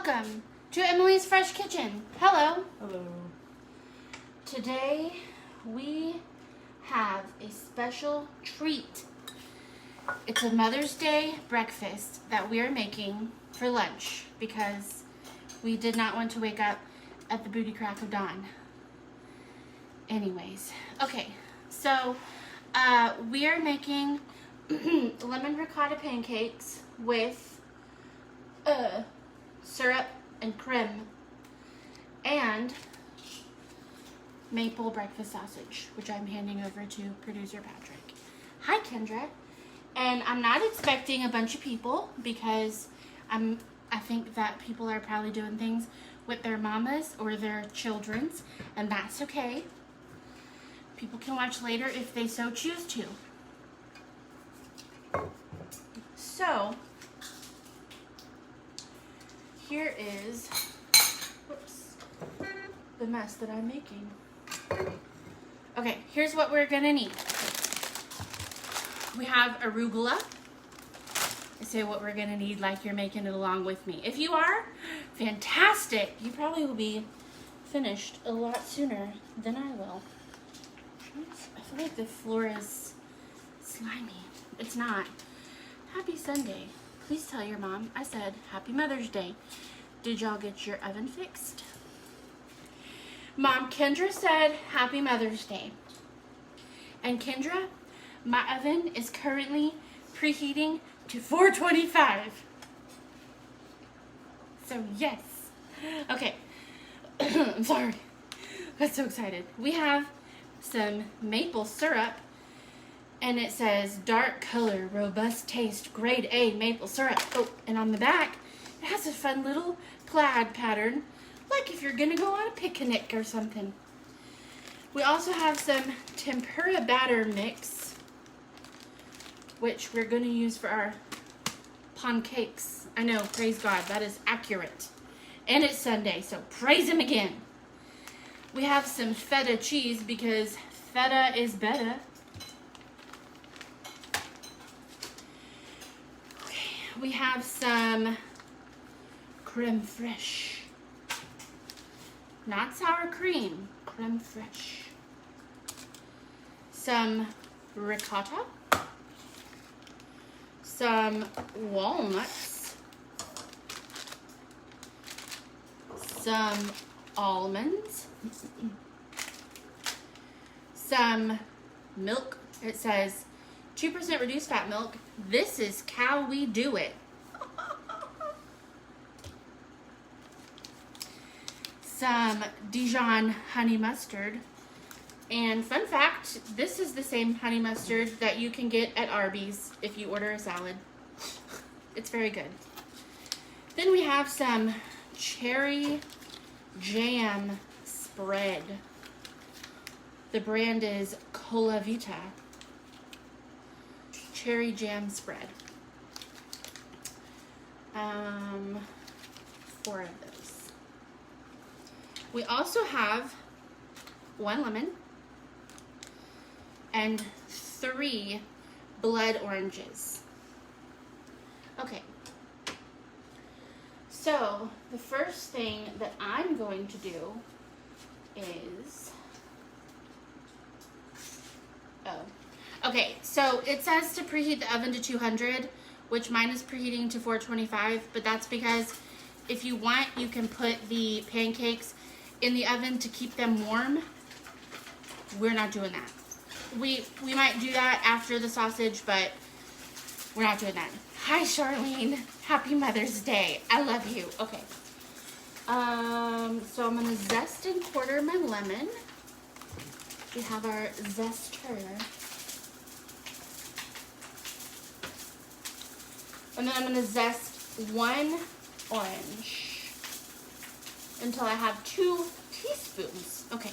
welcome to Emily's Fresh Kitchen. Hello. Hello. Today we have a special treat. It's a Mother's Day breakfast that we are making for lunch because we did not want to wake up at the booty crack of dawn. Anyways, okay, so we are making lemon ricotta pancakes with syrup and crème and maple breakfast sausage, which I'm handing over to producer Patrick. Hi, Kendra. And I'm not expecting a bunch of people because I think that people are probably doing things with their mamas or their children's, and that's okay. People can watch later if they so choose to. So, here is the mess that I'm making. Okay, here's what we're gonna need. We have arugula. I say what we're gonna need like you're making it along with me. If you are, fantastic. You probably will be finished a lot sooner than I will. I feel like the floor is slimy. It's not. Happy Sunday. Please tell your mom I said Happy Mother's Day. Did y'all get your oven fixed? Mom, Kendra said Happy Mother's Day. And Kendra, my oven is currently preheating to 425. So yes. Okay. I'm sorry. I'm so excited. We have some maple syrup. And it says dark color, robust taste, grade A maple syrup. Oh, and on the back, it has a fun little plaid pattern, like if you're gonna go on a picnic or something. We also have some tempura batter mix, which we're gonna use for our pancakes. I know, praise God, that is accurate. And it's Sunday, so praise Him again. We have some feta cheese because feta is better. We have some crème fraîche, not sour cream, crème fraîche. Some ricotta, some walnuts, some almonds, some milk. It says 2% reduced fat milk. This is how we do it. Some Dijon honey mustard. And fun fact, this is the same honey mustard that you can get at Arby's if you order a salad. It's very good. Then we have some cherry jam spread. The brand is Cola Vita. Cherry jam spread. 4 of those. We also have 1 lemon and 3 blood oranges. Okay. So the first thing that I'm going to do is okay, so it says to preheat the oven to 200, which mine is preheating to 425, but that's because if you want, you can put the pancakes in the oven to keep them warm. We're not doing that. We might do that after the sausage, but we're not doing that. Hi, Charlene. Happy Mother's Day. I love you. Okay. So I'm going to zest and quarter my lemon. We have our zester. And then I'm going to zest 1 orange until I have 2 teaspoons. Okay.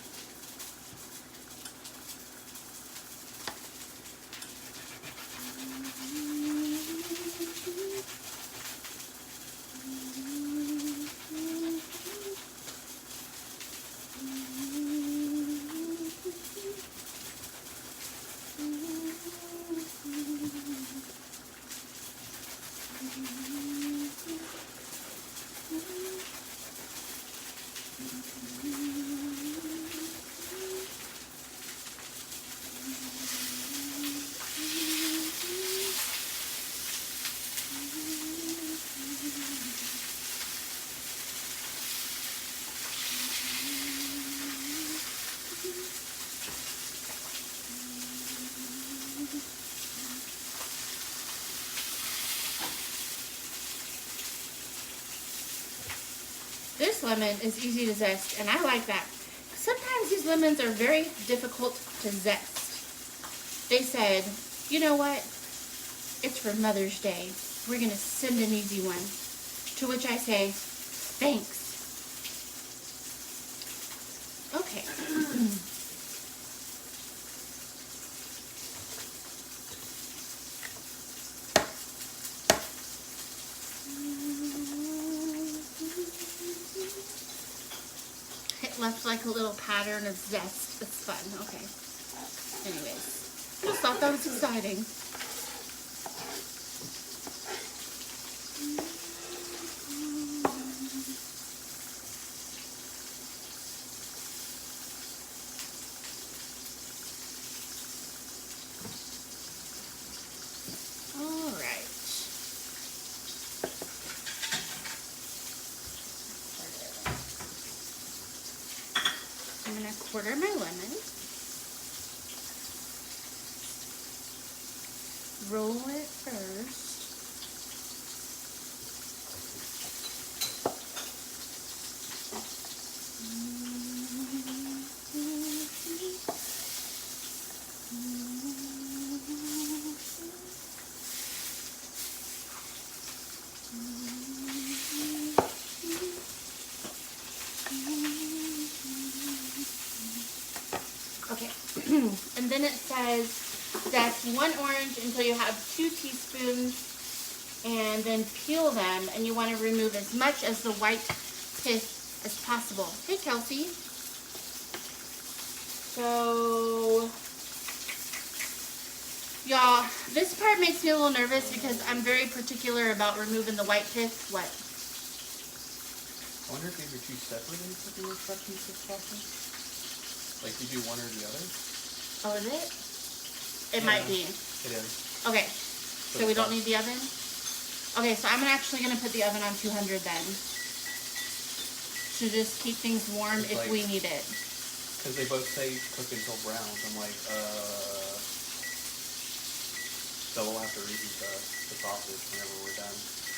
This lemon is easy to zest, and I like that. Sometimes these lemons are very difficult to zest. They said, you know what? It's for Mother's Day. We're going to send an easy one. To which I say, thanks. Okay. It left like a little pattern of zest. It's fun. Okay. Anyways, just thought that was exciting. All right. I'm going to quarter my lemon, roll it first, okay, and then it says zest 1 orange until you have 2 teaspoons, and then peel them, and you want to remove as much as the white pith as possible. Hey, Kelsey. So, y'all, this part makes me a little nervous because I'm very particular about removing the white pith. What? I wonder if these are 2 separate cooking instructions for sauces? Like you do one or the other? Oh, is it? It might be. It is. Okay, so we don't need the oven? Okay, so I'm actually going to put the oven on 200 then. To just keep things warm if we need it. Because they both say cook until brown. I'm like, so we'll have to reheat the sausage whenever we're done.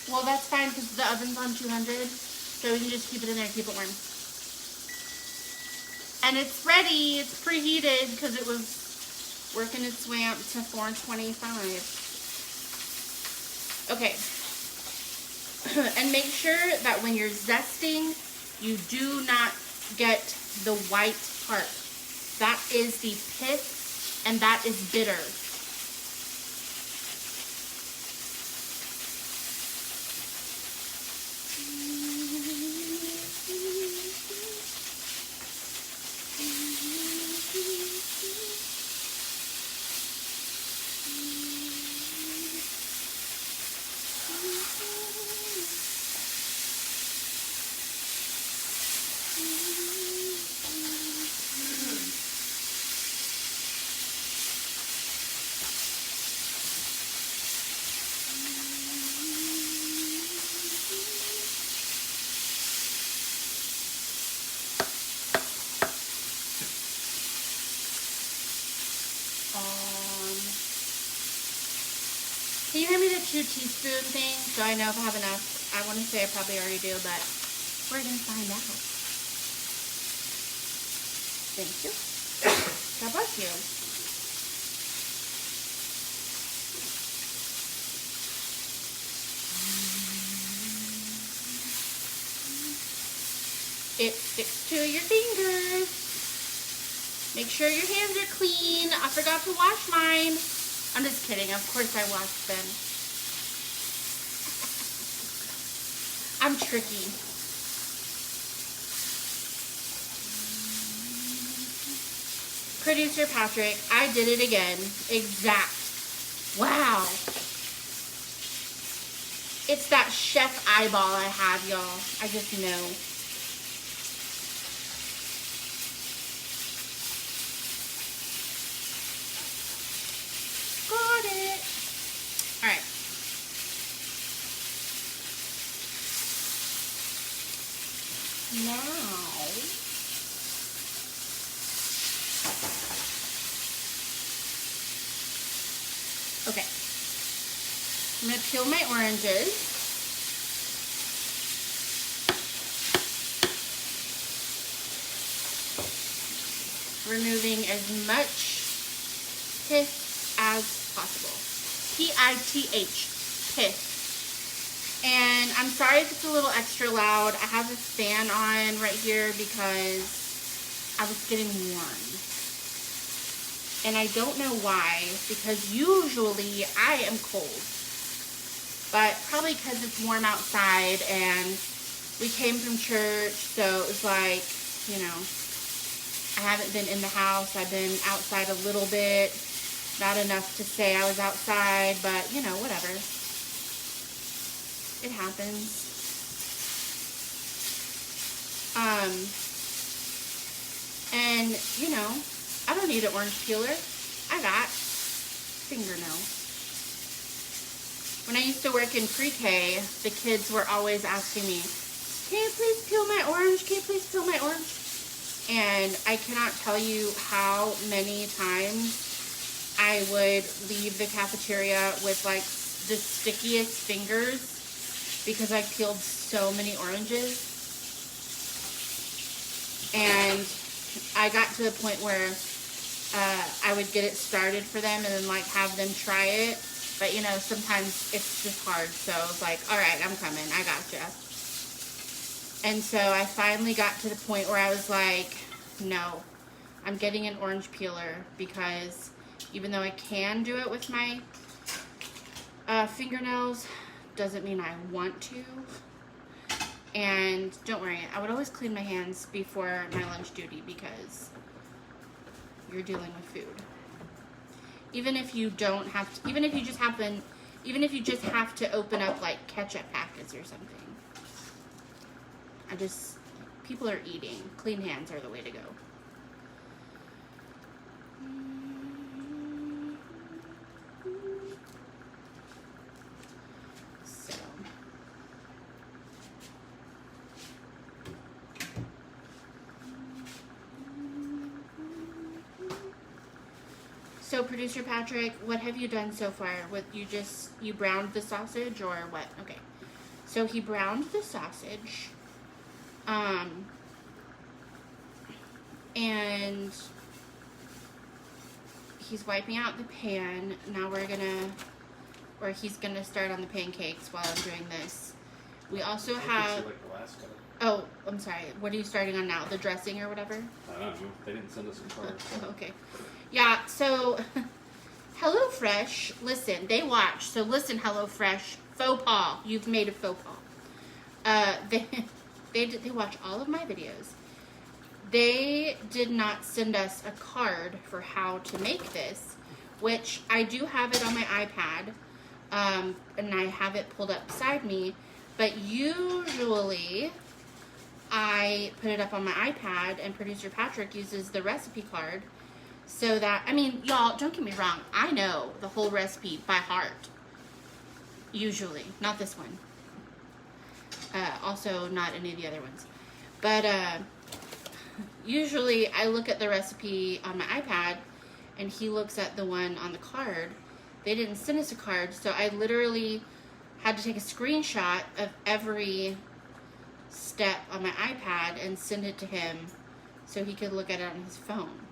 Well, that's fine because the oven's on 200. So we can just keep it in there and keep it warm. And it's ready. It's preheated because it was working its way up to 425. Okay. And make sure that when you're zesting, you do not get the white part. That is the pith, and that is bitter. Can you hand me the 2 teaspoon thing so I know if I have enough? I want to say I probably already do, but we're going to find out. Thank you. God bless you. It sticks to your fingers. Make sure your hands are clean. I forgot to wash mine. I'm just kidding. Of course I washed them. I'm tricky. Producer Patrick, I did it again. Exact. Wow. It's that chef eyeball I have, y'all. I just know. Now, okay, I'm going to peel my oranges. Removing as much pith as possible. P-I-T-H, pith. And I'm sorry if it's a little extra loud. I have a fan on right here because I was getting warm. And I don't know why, because usually I am cold. But probably because it's warm outside and we came from church, so it was like, you know, I haven't been in the house. I've been outside a little bit. Not enough to say I was outside, but, you know, whatever. It happens. And, you know, I don't need an orange peeler. I got fingernails. When I used to work in pre-K, the kids were always asking me, can you please peel my orange? Can you please peel my orange? And I cannot tell you how many times I would leave the cafeteria with like the stickiest fingers because I peeled so many oranges. And I got to the point where I would get it started for them and then like have them try it. But you know, sometimes it's just hard. So I was like, all right, I'm coming. I gotcha. And so I finally got to the point where I was like, no, I'm getting an orange peeler because even though I can do it with my fingernails, doesn't mean I want to. And don't worry, I would always clean my hands before my lunch duty because you're dealing with food. Even if you don't have to, even if you just have to open up like ketchup packets or something. People are eating. Clean hands are the way to go. So producer Patrick, what have you done so far? You browned the sausage or what? Okay. So he browned the sausage. And he's wiping out the pan. Now he's gonna start on the pancakes while I'm doing this. We also have, oh, I'm sorry. What are you starting on now? The dressing or whatever? I don't know. They didn't send us a card. Oh, okay. Yeah, so HelloFresh, listen, they watch. So listen, HelloFresh, faux pas. You've made a faux pas. They watch all of my videos. They did not send us a card for how to make this, which I do have it on my iPad, and I have it pulled up beside me, but usually I put it up on my iPad and producer Patrick uses the recipe card so that, I mean, y'all, don't get me wrong, I know the whole recipe by heart, usually, not this one. Also not any of the other ones. But usually I look at the recipe on my iPad and he looks at the one on the card. They didn't send us a card, so I literally had to take a screenshot of every step on my iPad and send it to him so he could look at it on his phone.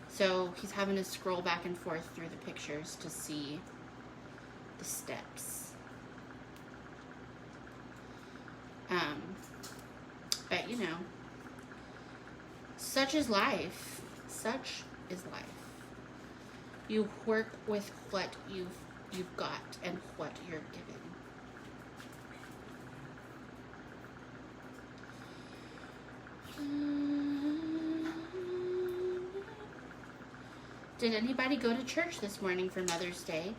So he's having to scroll back and forth through the pictures to see the steps. But you know, such is life. Such is life. You work with what you've got and what you're given. Did anybody go to church this morning for Mother's Day?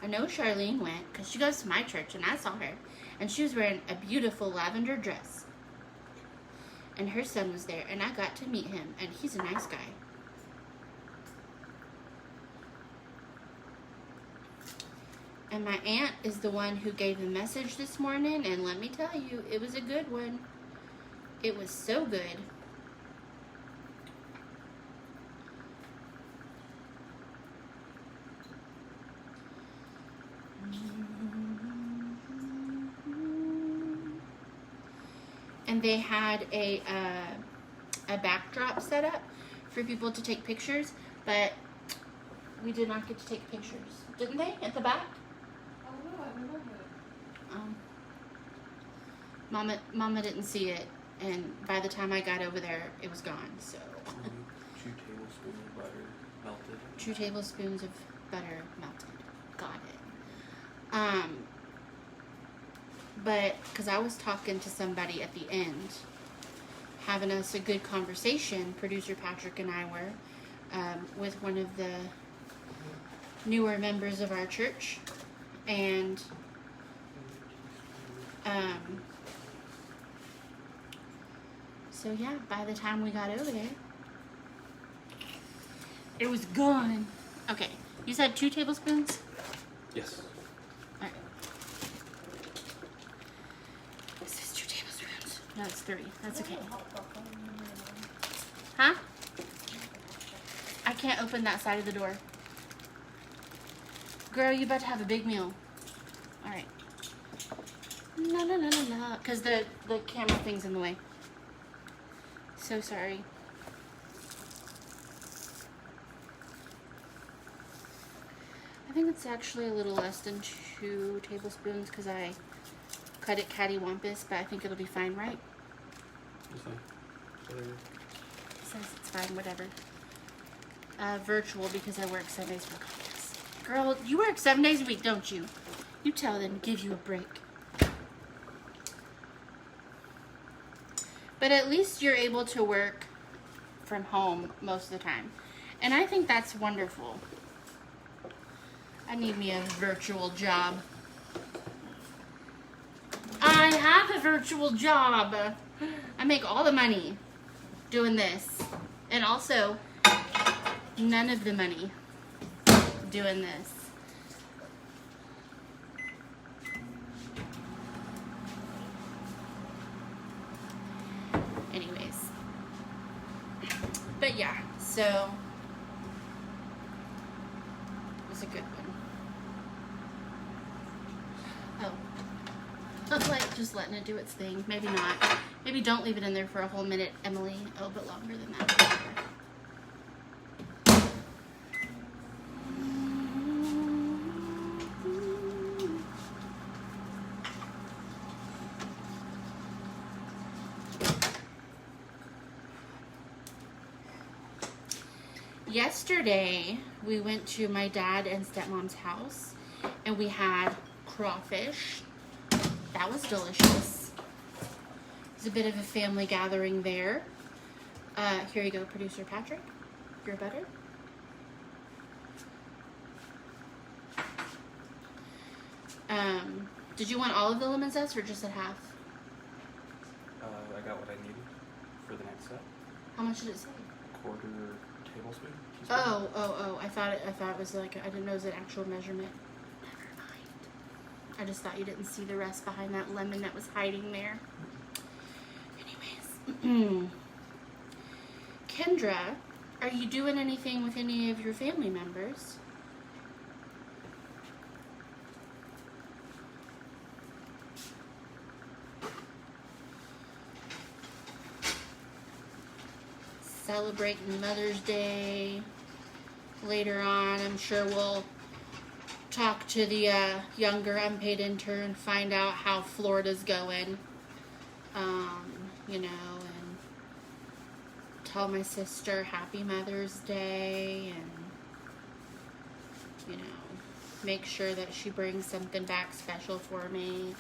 I know Charlene went because she goes to my church and I saw her. And she was wearing a beautiful lavender dress. And her son was there and I got to meet him and he's a nice guy. And my aunt is the one who gave the message this morning, and let me tell you, it was a good one. It was so good. And they had a backdrop set up for people to take pictures, but we did not get to take pictures. Didn't they? At the back? Oh no, I remember. Mama didn't see it, and by the time I got over there, it was gone, so. 2 tablespoons of butter melted. 2 tablespoons of butter melted. Got it. But, because I was talking to somebody at the end, having us a good conversation, producer Patrick and I were, with one of the newer members of our church, and, so yeah, by the time we got over there, it was gone. Okay, you said 2 tablespoons? Yes. Alright. This is 2 tablespoons. No, it's 3. That's okay. Huh? I can't open that side of the door. Girl, you about to have a big meal. Alright. La la la la la. Because the camera thing's in the way. So sorry. I think it's actually a little less than 2 tablespoons because I cut it cattywampus, but I think it'll be fine, right? It's fine. Whatever. It says it's fine, whatever. Virtual because I work 7 days for Pancakes. Girl, you work 7 days a week, don't you? You tell them to give you a break. But at least you're able to work from home most of the time. And I think that's wonderful. I need me a virtual job. I have a virtual job. I make all the money doing this. And also, none of the money doing this. Anyways. But yeah, so it was a good one. Oh, like just letting it do its thing. Maybe not. Maybe don't leave it in there for a whole minute, Emily. A little bit longer than that. Yesterday, we went to my dad and stepmom's house, and we had crawfish. That was delicious. It was a bit of a family gathering there. Here you go, producer Patrick. Your butter. Did you want all of the lemon zest or just a half? I got what I needed for the next set. How much did it say? 1/4 tablespoon. Oh! I thought it was like, I didn't know it was an actual measurement. Never mind. I just thought you didn't see the rest behind that lemon that was hiding there. Anyways, Kendra, are you doing anything with any of your family members? Celebrating Mother's Day later on. I'm sure we'll talk to the younger unpaid intern, find out how Florida's going, you know, and tell my sister Happy Mother's Day, and, you know, make sure that she brings something back special for me.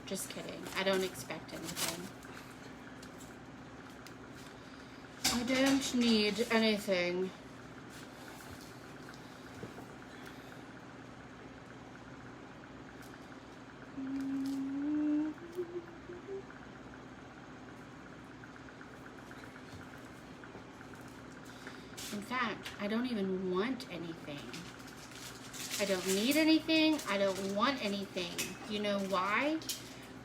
Just kidding. I don't expect anything. I don't need anything. In fact, I don't even want anything. I don't need anything. I don't want anything. You know why?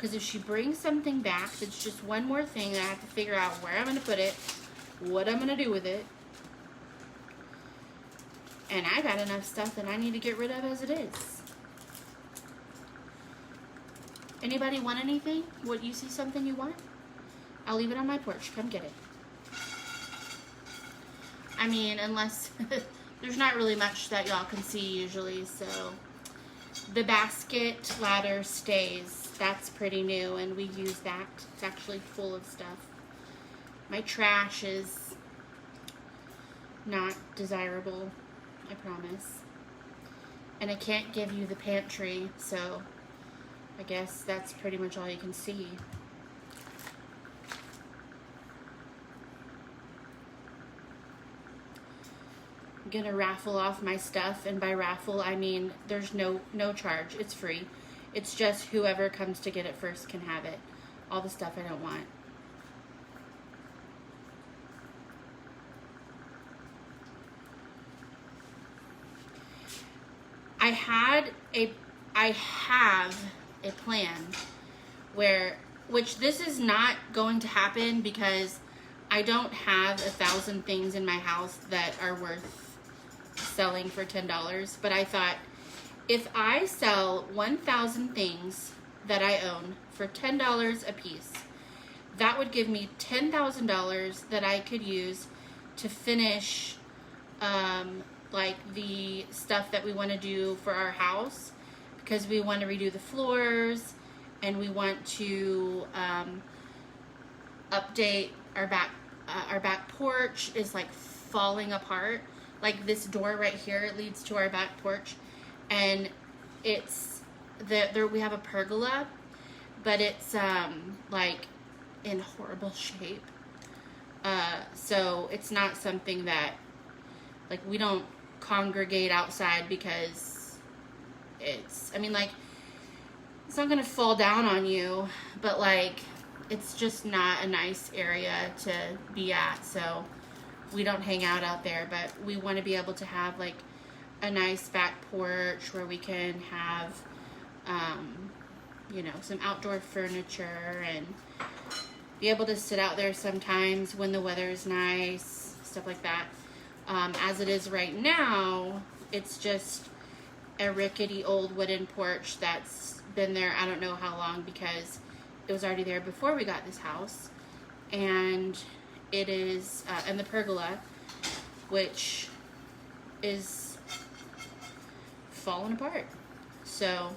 Because if she brings something back, that's just one more thing that I have to figure out where I'm going to put it, what I'm going to do with it. And I got enough stuff that I need to get rid of as it is. Anybody want anything? What, you see something you want? I'll leave it on my porch. Come get it. I mean, unless there's not really much that y'all can see usually, so the basket ladder stays. That's pretty new, and we use that. It's actually full of stuff. My trash is not desirable, I promise. And I can't give you the pantry, so I guess that's pretty much all you can see. I'm gonna raffle off my stuff, and by raffle I mean there's no charge. It's free. It's just whoever comes to get it first can have it. All the stuff I don't want. I have a plan which this is not going to happen because I don't have 1,000 things in my house that are worth selling for $10, but I thought if I sell 1,000 things that I own for $10 a piece, that would give me $10,000 that I could use to finish like the stuff that we want to do for our house, because we want to redo the floors and we want to update our back porch is like falling apart. Like this door right here leads to our back porch, and it's there we have a pergola, but it's like in horrible shape. So it's not something that, like, we don't congregate outside because it's, I mean, like, it's not gonna fall down on you, but like it's just not a nice area to be at, so we don't hang out there. But we want to be able to have like a nice back porch where we can have you know, some outdoor furniture and be able to sit out there sometimes when the weather is nice, stuff like that. As it is right now, it's just a rickety old wooden porch that's been there I don't know how long, because it was already there before we got this house. And it is, and the pergola, which is falling apart. So,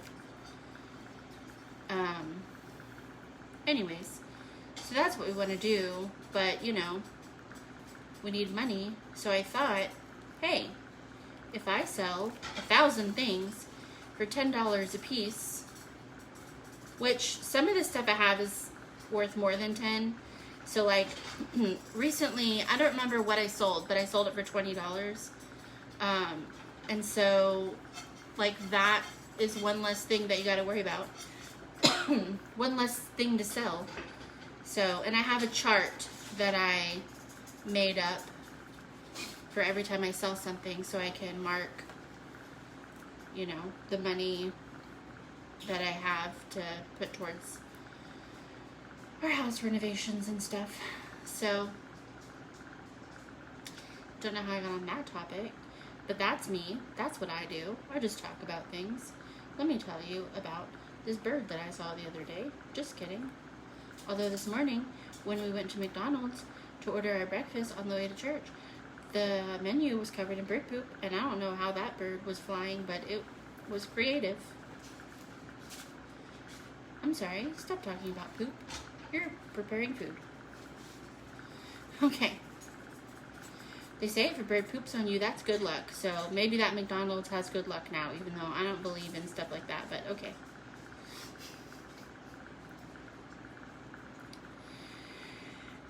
anyways, so that's what we want to do, but, you know, we need money. So I thought, hey, if I sell 1,000 things for $10 a piece, which some of the stuff I have is worth more than 10. So like recently, I don't remember what I sold, but I sold it for $20. And so like that is one less thing that you got to worry about. One less thing to sell. So, and I have a chart that I made up for every time I sell something, so I can mark, you know, the money that I have to put towards our house renovations and stuff. So, don't know how I got on that topic, but that's me. That's what I do. I just talk about things. Let me tell you about this bird that I saw the other day. Just kidding. Although this morning, when we went to McDonald's to order our breakfast on the way to church, the menu was covered in bird poop, and I don't know how that bird was flying, but it was creative. I'm sorry, stop talking about poop. You're preparing food. Okay. They say if a bird poops on you, that's good luck. So maybe that McDonald's has good luck now, even though I don't believe in stuff like that, but okay.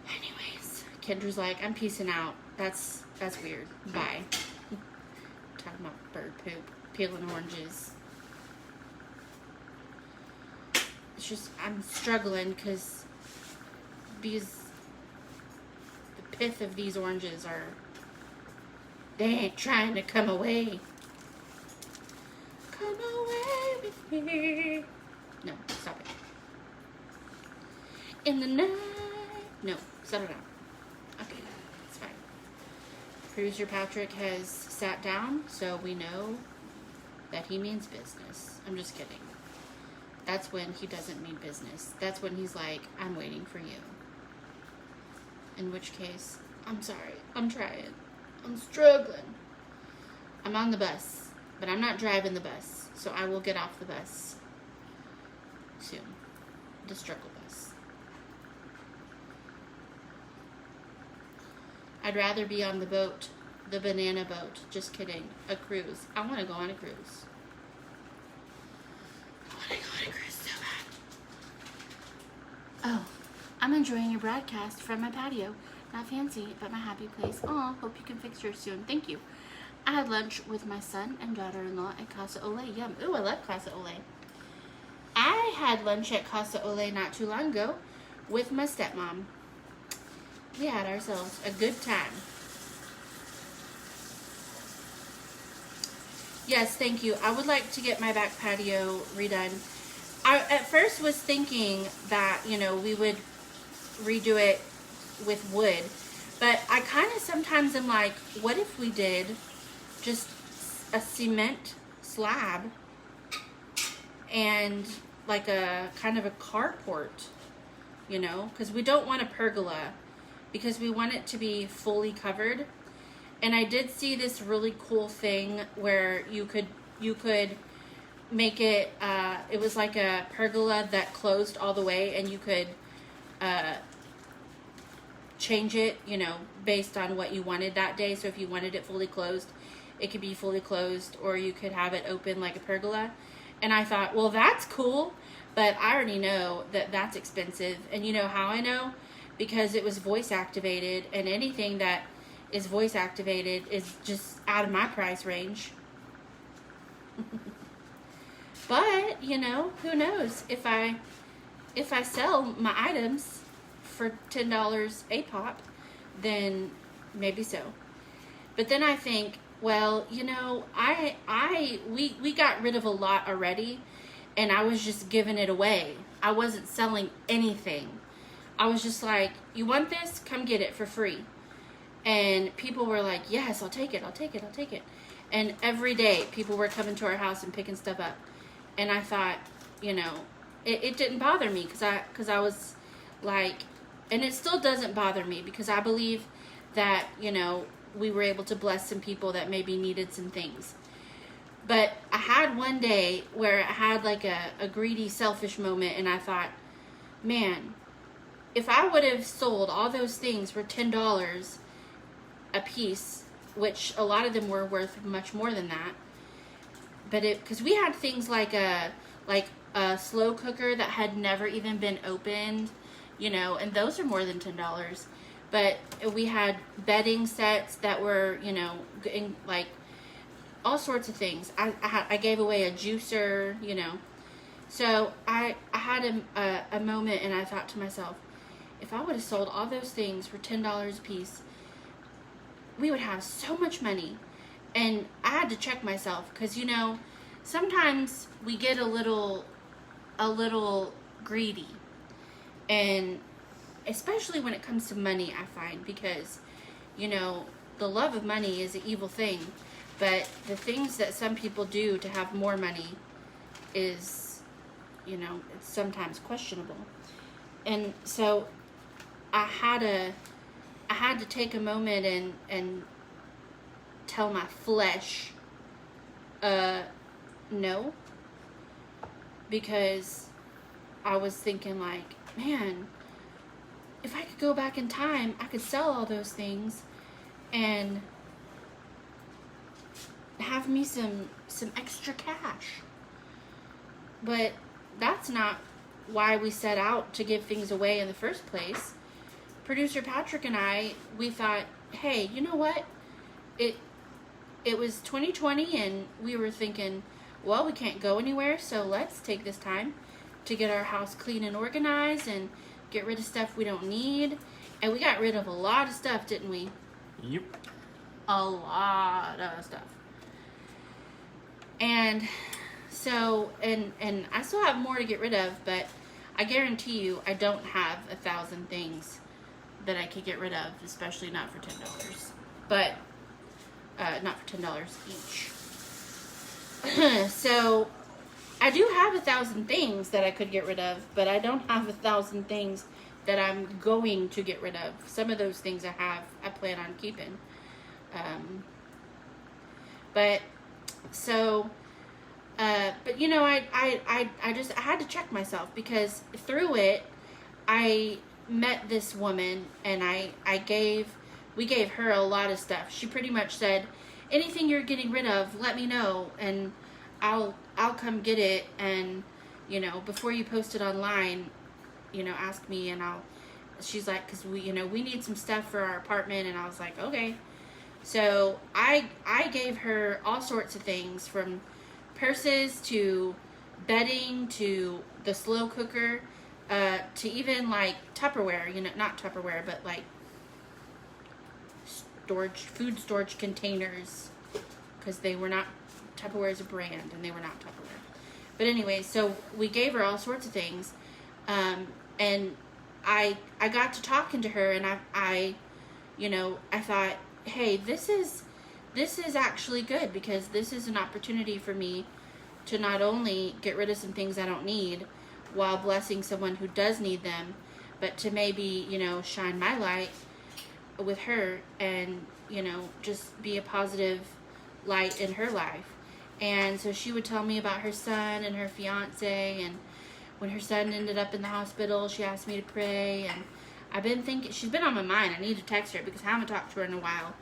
Anyways, Kendra's like, I'm peacing out. That's weird. Bye. Talking about bird poop, peeling oranges. It's just, I'm struggling because the pith of these oranges are, they ain't trying to come away. Come away with me. No, stop it. in the night. No, settle down. Okay, it's fine. Producer Patrick has sat down, so we know that he means business. I'm just kidding. That's when he doesn't mean business. That's when he's like, I'm waiting for you. In which case, I'm sorry. I'm trying. I'm struggling. I'm on the bus, but I'm not driving the bus, so I will get off the bus soon. The struggle bus. I'd rather be on the boat, the banana boat. Just kidding. A cruise. I want to go on a cruise. I want to go on a cruise so bad. Oh, I'm enjoying your broadcast from my patio. Not fancy, but my happy place. Aw, hope you can fix yours soon. Thank you. I had lunch with my son and daughter-in-law at Casa Ole. Yum. Ooh, I love Casa Ole. I had lunch at Casa Ole not too long ago with my stepmom. We had ourselves a good time. Yes, thank you. I would like to get my back patio redone. I at first was thinking that, you know, we would redo it with wood. But I kind of sometimes am like, what if we did just a cement slab and like a kind of a carport, you know? Because we don't want a pergola because we want it to be fully covered. And I did see this really cool thing where you could make it, it was like a pergola that closed all the way, and you could change it, you know, based on what you wanted that day. So if you wanted it fully closed, it could be fully closed, or you could have it open like a pergola. And I thought, well, that's cool, but I already know that that's expensive. And you know how I know? Because it was voice activated, and anything that is voice activated is just out of my price range. But, you know, who knows? If I sell my items for $10 a pop, then maybe so. But then I think, well, you know, we got rid of a lot already, and I was just giving it away. I wasn't selling anything. I was just like, you want this? Come get it for free. And people were like, yes, I'll take it, I'll take it, I'll take it. And every day, people were coming to our house and picking stuff up. And I thought, you know, it didn't bother me because I was like, and it still doesn't bother me because I believe that, you know, we were able to bless some people that maybe needed some things. But I had one day where I had like a greedy, selfish moment, and I thought, man, if I would have sold all those things for $10 a piece, which a lot of them were worth much more than that, but because we had things like a slow cooker that had never even been opened, you know, and those are more than $10. But we had bedding sets that were, you know, like all sorts of things. I gave away a juicer, you know. So I had a moment, and I thought to myself, if I would have sold all those things for $10 a piece, we would have so much money. And I had to check myself because, you know, sometimes we get a little greedy. And especially when it comes to money, I find, because, you know, the love of money is an evil thing. But the things that some people do to have more money is, you know, it's sometimes questionable. And so I had to take a moment and tell my flesh, no. Because I was thinking like, man, if I could go back in time, I could sell all those things and have me some extra cash. But that's not why we set out to give things away in the first place. Producer Patrick and I, we thought, hey, you know what? It was 2020, and we were thinking, well, we can't go anywhere, so let's take this time to get our house clean and organized and get rid of stuff we don't need. And we got rid of a lot of stuff, didn't we? Yep. A lot of stuff. And so, and I still have more to get rid of, but I guarantee you I don't have 1,000 things that I could get rid of, especially not for $10. But, not for $10 each. So, I do have 1,000 things that I could get rid of, but I don't have 1,000 things that I'm going to get rid of. Some of those things I plan on keeping. But you know, I had to check myself, because through it, I met this woman, and we gave her a lot of stuff. She pretty much said, anything you're getting rid of, let me know, and I'll come get it, and, you know, before you post it online, you know, ask me, and she's like, because we need some stuff for our apartment, and I was like, okay. So I gave her all sorts of things, from purses to bedding to the slow cooker, to even like Tupperware, you know, not Tupperware, but like food storage containers, because they were not, Tupperware is a brand, and they were not Tupperware. But anyway, so we gave her all sorts of things, and I got to talking to her, and I thought, hey, this is actually good, because this is an opportunity for me to not only get rid of some things I don't need while blessing someone who does need them, but to maybe, you know, shine my light with her, and, you know, just be a positive light in her life. And so she would tell me about her son and her fiance, and when her son ended up in the hospital, she asked me to pray, and I've been thinking, she's been on my mind. I need to text her, because I haven't talked to her in a while.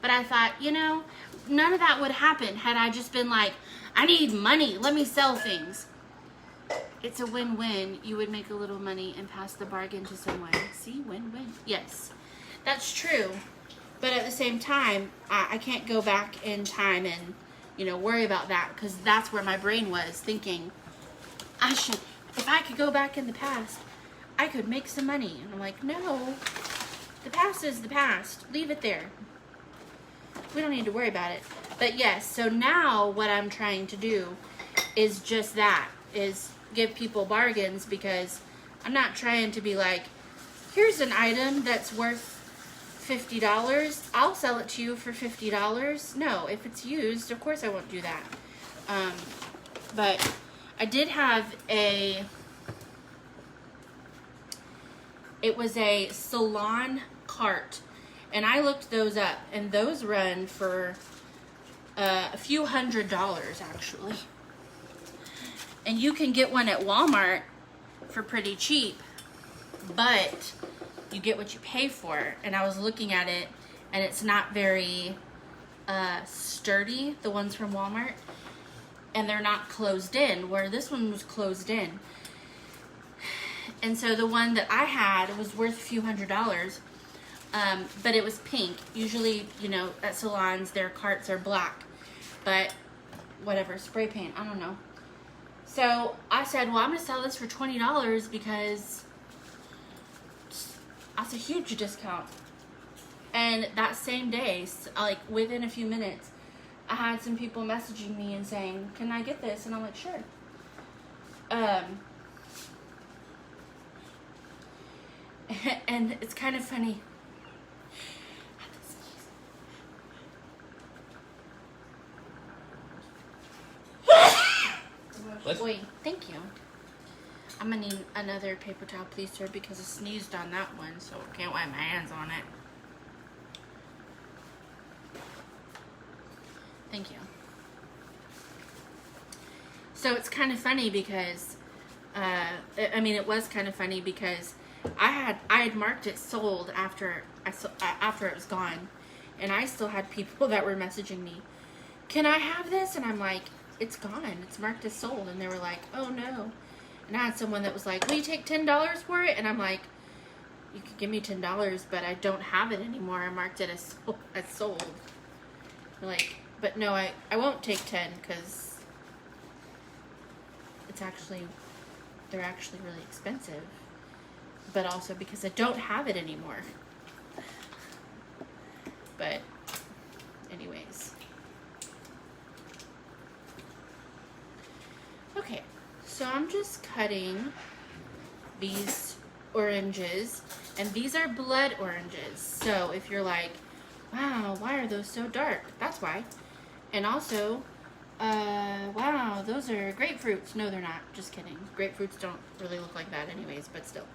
But I thought, you know, none of that would happen had I just been like, I need money, let me sell things. It's a win-win. You would make a little money and pass the bargain to someone. See, win-win. Yes, that's true. But at the same time, I can't go back in time and, you know, worry about that, because that's where my brain was thinking, if I could go back in the past, I could make some money. And I'm like, no, the past is the past. Leave it there. We don't need to worry about it. But yes, so now what I'm trying to do is just that, is give people bargains, because I'm not trying to be like, here's an item that's worth $50. I'll sell it to you for $50. No, if it's used, of course I won't do that. But I did have it was a salon cart, and I looked those up, and those run for a few $100s actually. And you can get one at Walmart for pretty cheap, but you get what you pay for. And I was looking at it, and it's not very sturdy, the ones from Walmart, and they're not closed in, where this one was closed in. And so the one that I had was worth a few $100s, but it was pink. Usually, you know, at salons, their carts are black, but whatever, spray paint, I don't know. So I said, well, I'm going to sell this for $20, because that's a huge discount. And that same day, like within a few minutes, I had some people messaging me and saying, can I get this? And I'm like, sure. And it's kind of funny. Wait, thank you. I'm gonna need another paper towel, please, sir, because I sneezed on that one, so I can't wipe my hands on it. Thank you. So it's kind of funny because, it was kind of funny because I had marked it sold after it was gone, and I still had people that were messaging me, can I have this? And I'm like, it's gone. It's marked as sold. And they were like, oh no. And I had someone that was like, will you take $10 for it? And I'm like, you could give me $10, but I don't have it anymore. I marked it as sold. They're like, but no, I won't take 10 because they're actually really expensive. But also because I don't have it anymore. But anyways. Okay, so I'm just cutting these oranges, and these are blood oranges. So if you're like, wow, why are those so dark? That's why. And also, wow, those are grapefruits. No, they're not. Just kidding. Grapefruits don't really look like that anyways, but still.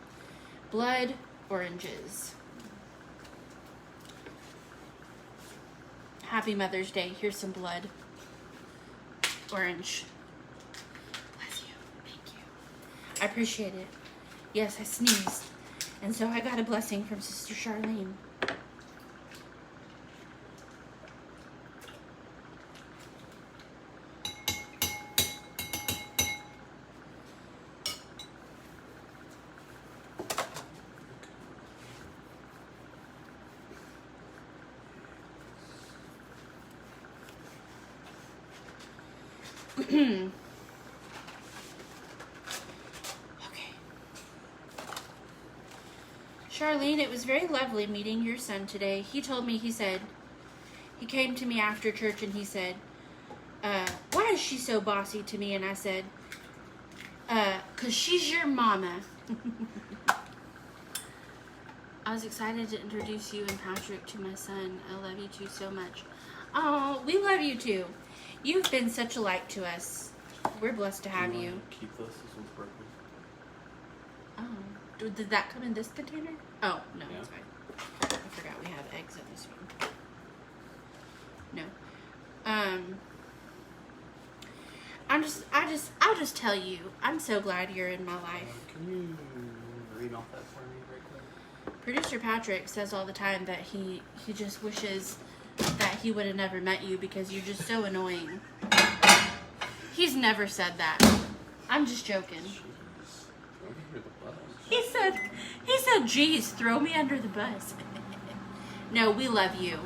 Blood oranges. Happy Mother's Day. Here's some blood orange. Bless you. Thank you. I appreciate it. Yes, I sneezed. And so I got a blessing from Sister Charlene. Okay. Charlene, it was very lovely meeting your son today. He told me, he came to me after church and he said, why is she so bossy to me? And I said, 'cause she's your mama. I was excited to introduce you and Patrick to my son. I love you two so much. Oh, we love you too. You've been such a light to us. We're blessed to have you. Keep this. This one's broken. Oh, did that come in this container? Oh, no, Yeah. it's fine. I forgot we have eggs in this one. No. I'll just tell you, I'm so glad you're in my life. Can you read off that for me right quick? Producer Patrick says all the time that he just wishes that he would have never met you because you're just so annoying. He's never said that. I'm just joking. Jeez. Throw me under the bus. He said, geez, throw me under the bus. No, we love you.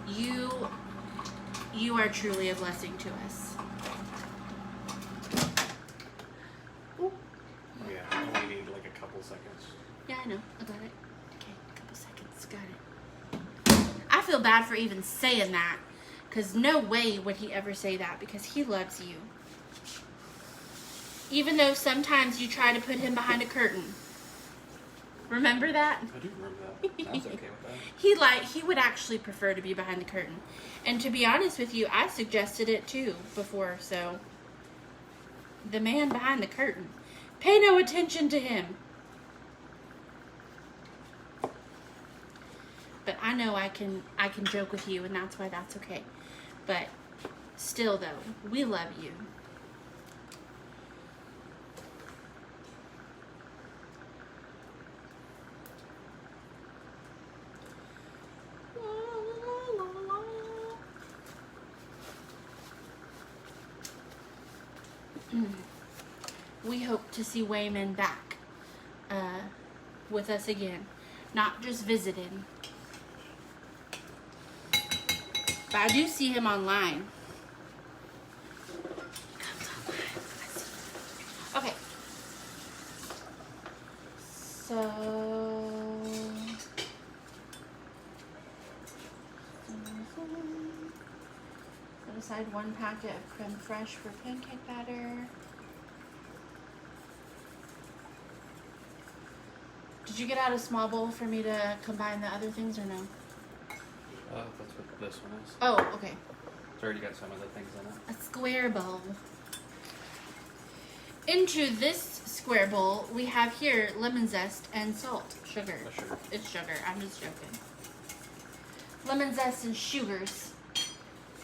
You are truly a blessing to us. Ooh. Oh yeah, I only need like a couple seconds. Yeah, I know. I got it. Okay, a couple seconds. Got it. I feel bad for even saying that, because no way would he ever say that, because he loves you. Even though sometimes you try to put him behind a curtain. Remember that? I do remember that. I was okay with that. He would actually prefer to be behind the curtain. And to be honest with you, I suggested it too before, so the man behind the curtain. Pay no attention to him. But I know I can joke with you, and that's why that's okay. But still though, we love you. We hope to see Wayman back with us again, not just visiting. But I do see him online. He comes online. Okay. So set aside 1 packet of creme fraiche for pancake batter. Did you get out a small bowl for me to combine the other things or no? That's what this one is. Oh, okay. It's already got some of the things in it. A square bowl. Into this square bowl, we have here lemon zest and salt. Sugar. Sugar. It's sugar. I'm just joking. Lemon zest and sugars.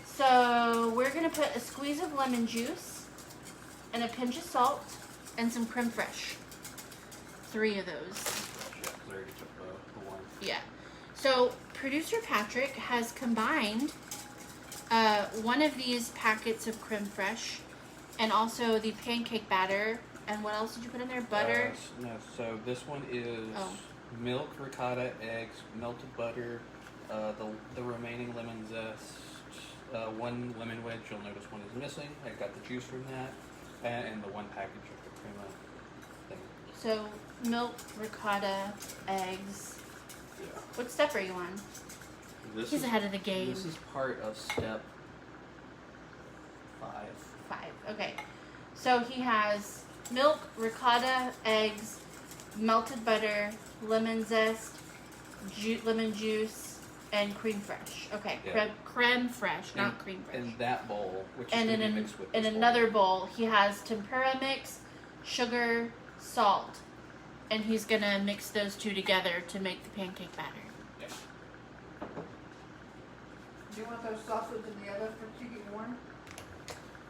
So we're going to put a squeeze of lemon juice and a pinch of salt and some creme fraiche. 3 of those. Yeah, I already took the one. Yeah. So producer Patrick has combined one of these packets of creme fraiche and also the pancake batter. And what else did you put in there? Butter? No, so this one is milk, ricotta, eggs, melted butter, the remaining lemon zest, 1 lemon wedge. You'll notice one is missing. I got the juice from that, and the 1 package of the crema thing. So milk, ricotta, eggs. Yeah. What step are you on? He's ahead of the game. This is part of step 5. 5. Okay. So he has milk, ricotta, eggs, melted butter, lemon zest, lemon juice, and cream fresh. Okay, Yeah. creme fresh, not cream fresh. In that bowl, which is And going to in, be mixed with in this another bowl, he has tempura mix, sugar, salt, and he's gonna mix those two together to make the pancake batter. Yeah. Do you want those sausages in the oven for to get warm?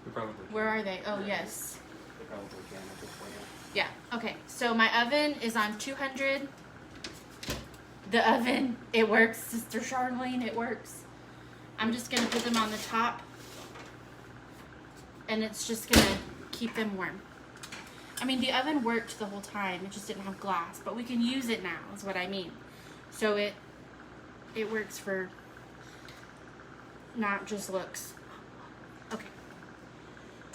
We probably can. Where are they? Oh, yes. We probably can at this point. Yeah, okay. So my oven is on 200. The oven, it works, Sister Charlene, it works. I'm just gonna put them on the top, and it's just gonna keep them warm. I mean, the oven worked the whole time, it just didn't have glass, but we can use it now, is what I mean. So it works for not just looks. Okay.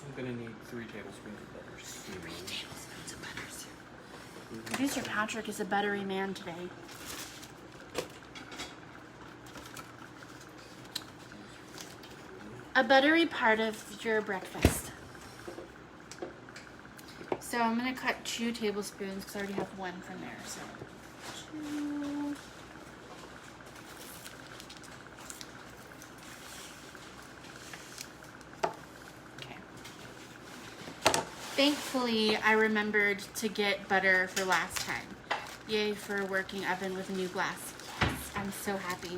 I'm going to need 3 tablespoons of butter. 3 tablespoons of butter, Sue. Producer Patrick is a buttery man today. A buttery part of your breakfast. So I'm going to cut 2 tablespoons because I already have 1 from there. So 2. Okay. Thankfully, I remembered to get butter for last time. Yay for working oven with new glass. Yes, I'm so happy.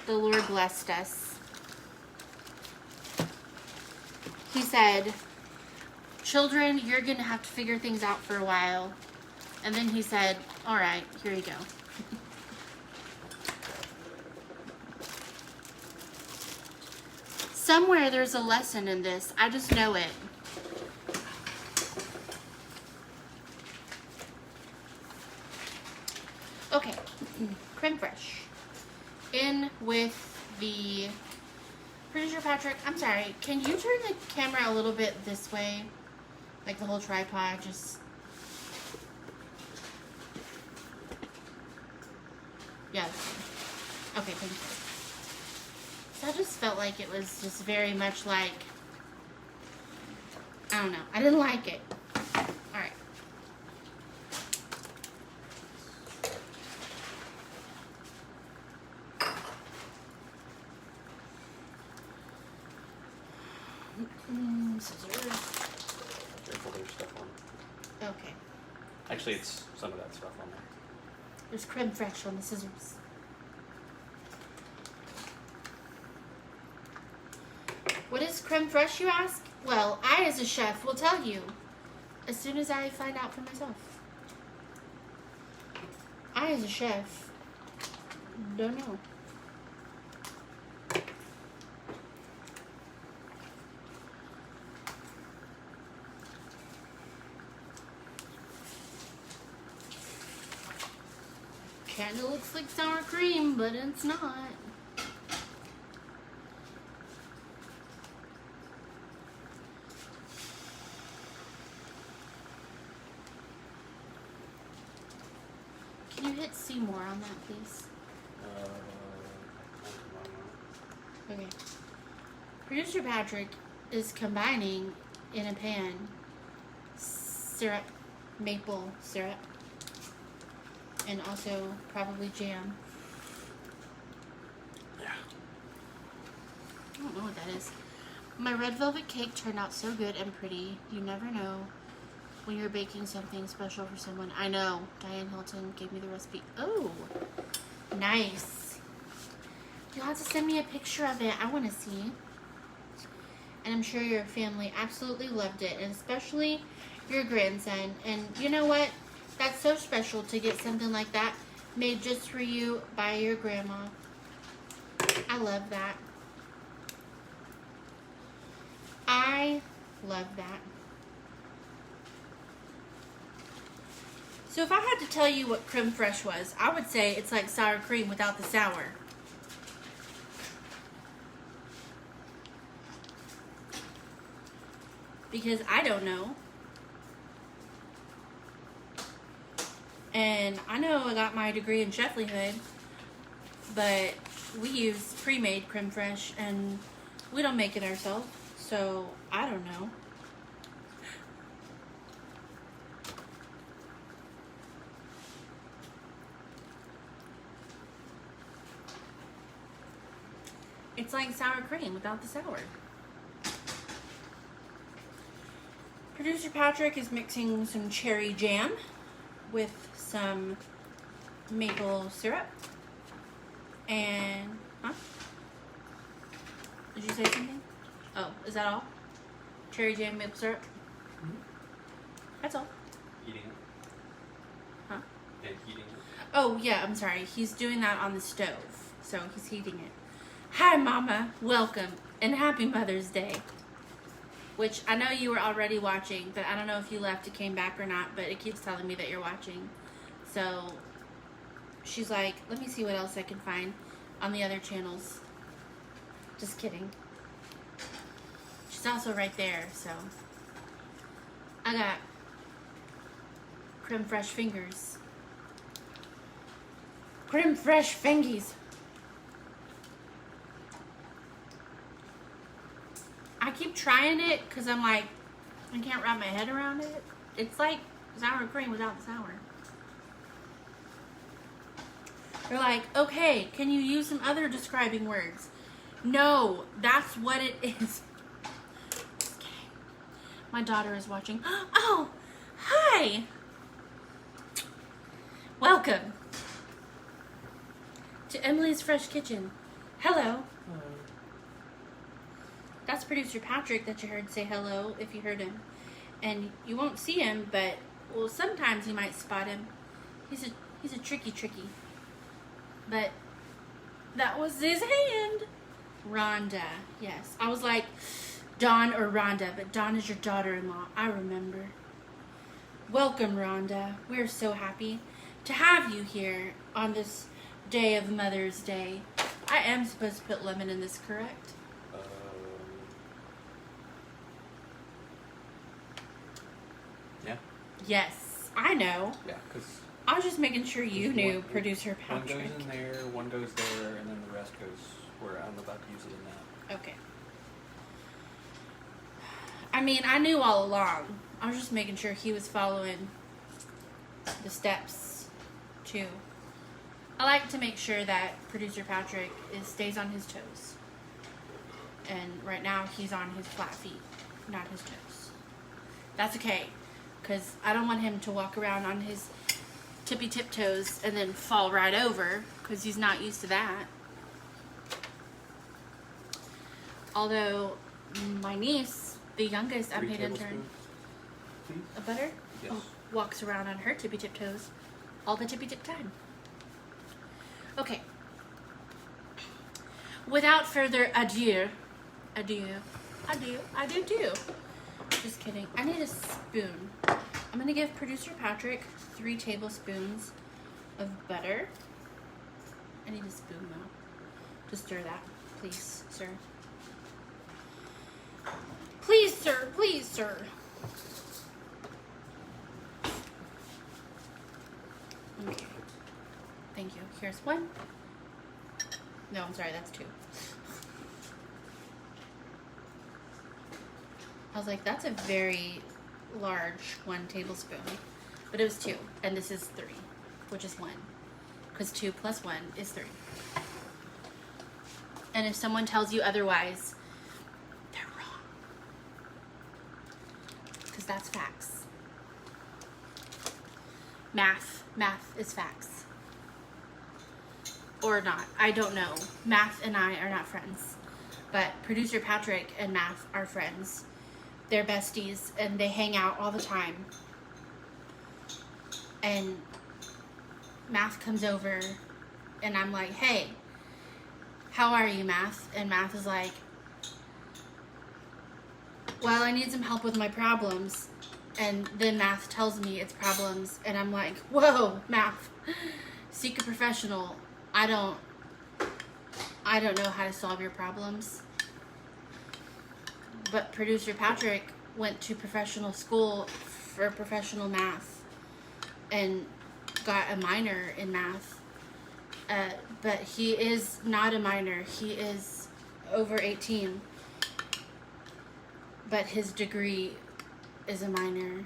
The Lord blessed us. He said, children, you're going to have to figure things out for a while. And then he said, all right, here you go. Somewhere there's a lesson in this. I just know it. Okay, creme fraiche. In with the... Producer Patrick, I'm sorry, can you turn the camera a little bit this way? Like the whole tripod, just... Yeah. Okay, thank you. So I just felt like it was just very much like... I don't know. I didn't like it. Alright. Scissors. Careful, there's stuff on. Okay. Actually, it's some of that stuff on there. There's creme fraiche on the scissors. What is creme fraiche, you ask? Well, I as a chef will tell you as soon as I find out for myself. I as a chef don't know. Kinda looks like sour cream, but it's not. Can you hit C more on that, please? Okay. Producer Patrick is combining in a pan syrup, maple syrup, and also probably jam. Yeah. I don't know what that is. My red velvet cake turned out so good and pretty. You never know when you're baking something special for someone. I know. Diane Hilton gave me the recipe. Oh, nice. You'll have to send me a picture of it. I want to see. And I'm sure your family absolutely loved it, and especially your grandson. And you know what? That's so special to get something like that made just for you by your grandma. I love that. I love that. So if I had to tell you what creme fraiche was, I would say it's like sour cream without the sour. Because I don't know. And I know I got my degree in cheflyhood, but we use pre-made creme fraiche and we don't make it ourselves, so I don't know. It's like sour cream without the sour. Producer Patrick is mixing some cherry jam with some maple syrup. And, huh? Did you say something? Oh, is that all? Cherry jam, maple syrup? Mm-hmm. That's all. Heating it. Huh? And heating it. Oh, yeah, I'm sorry. He's doing that on the stove. So he's heating it. Hi, Mama. Welcome. And happy Mother's Day. Which I know you were already watching, but I don't know if you left, it came back or not, but it keeps telling me that you're watching. So she's like, let me see what else I can find on the other channels. Just kidding. She's also right there, so. I got creme fresh fingers. Creme fresh fingies. I keep trying it because I'm like, I can't wrap my head around it. It's like sour cream without the sour. They're like, okay, can you use some other describing words? No, that's what it is. Okay. My daughter is watching. Oh, hi. Welcome to Emily's Fresh Kitchen. Hello. That's Producer Patrick that you heard say hello, if you heard him. And you won't see him, but, well, sometimes you might spot him. He's a tricky. But that was his hand. Rhonda, yes. I was like, Dawn or Rhonda, but Dawn is your daughter-in-law. I remember. Welcome, Rhonda. We're so happy to have you here on this day of Mother's Day. I am supposed to put lemon in this, correct? Yeah. Yes, I know. Yeah, because I was just making sure you knew, Producer Patrick. one goes in there, one goes there, and then the rest goes where I'm about to use it in that. Okay. I mean, I knew all along. I was just making sure he was following the steps, too. I like to make sure that Producer Patrick stays on his toes. And right now, he's on his flat feet, not his toes. That's okay, because I don't want him to walk around on his tippy tiptoes and then fall right over, because he's not used to that. Although, my niece, the youngest unpaid intern, a butter, Yes. walks around on her tippy tiptoes all the tippy tip time. Okay. Without further ado. Just kidding. I need a spoon. I'm going to give Producer Patrick 3 tablespoons of butter. I need a spoon, though, to stir that. Please, sir. Please, sir. Please, sir. Okay. Thank you. Here's 1. No, I'm sorry. That's 2. I was like, that's a very large 1 tablespoon. But it was 2. And this is 3, which is 1. Because 2 plus 1 is 3. And if someone tells you otherwise, they're wrong. Because that's facts. Math is facts. Or not. I don't know. Math and I are not friends. But Producer Patrick and Math are friends. They're besties, and they hang out all the time. And Math comes over, and I'm like, hey, how are you, Math? And Math is like, well, I need some help with my problems. And then Math tells me it's problems, and I'm like, whoa, Math, seek a professional. I don't know how to solve your problems. But Producer Patrick went to professional school for professional math and got a minor in math. But he is not a minor. He is over 18. But his degree is a minor.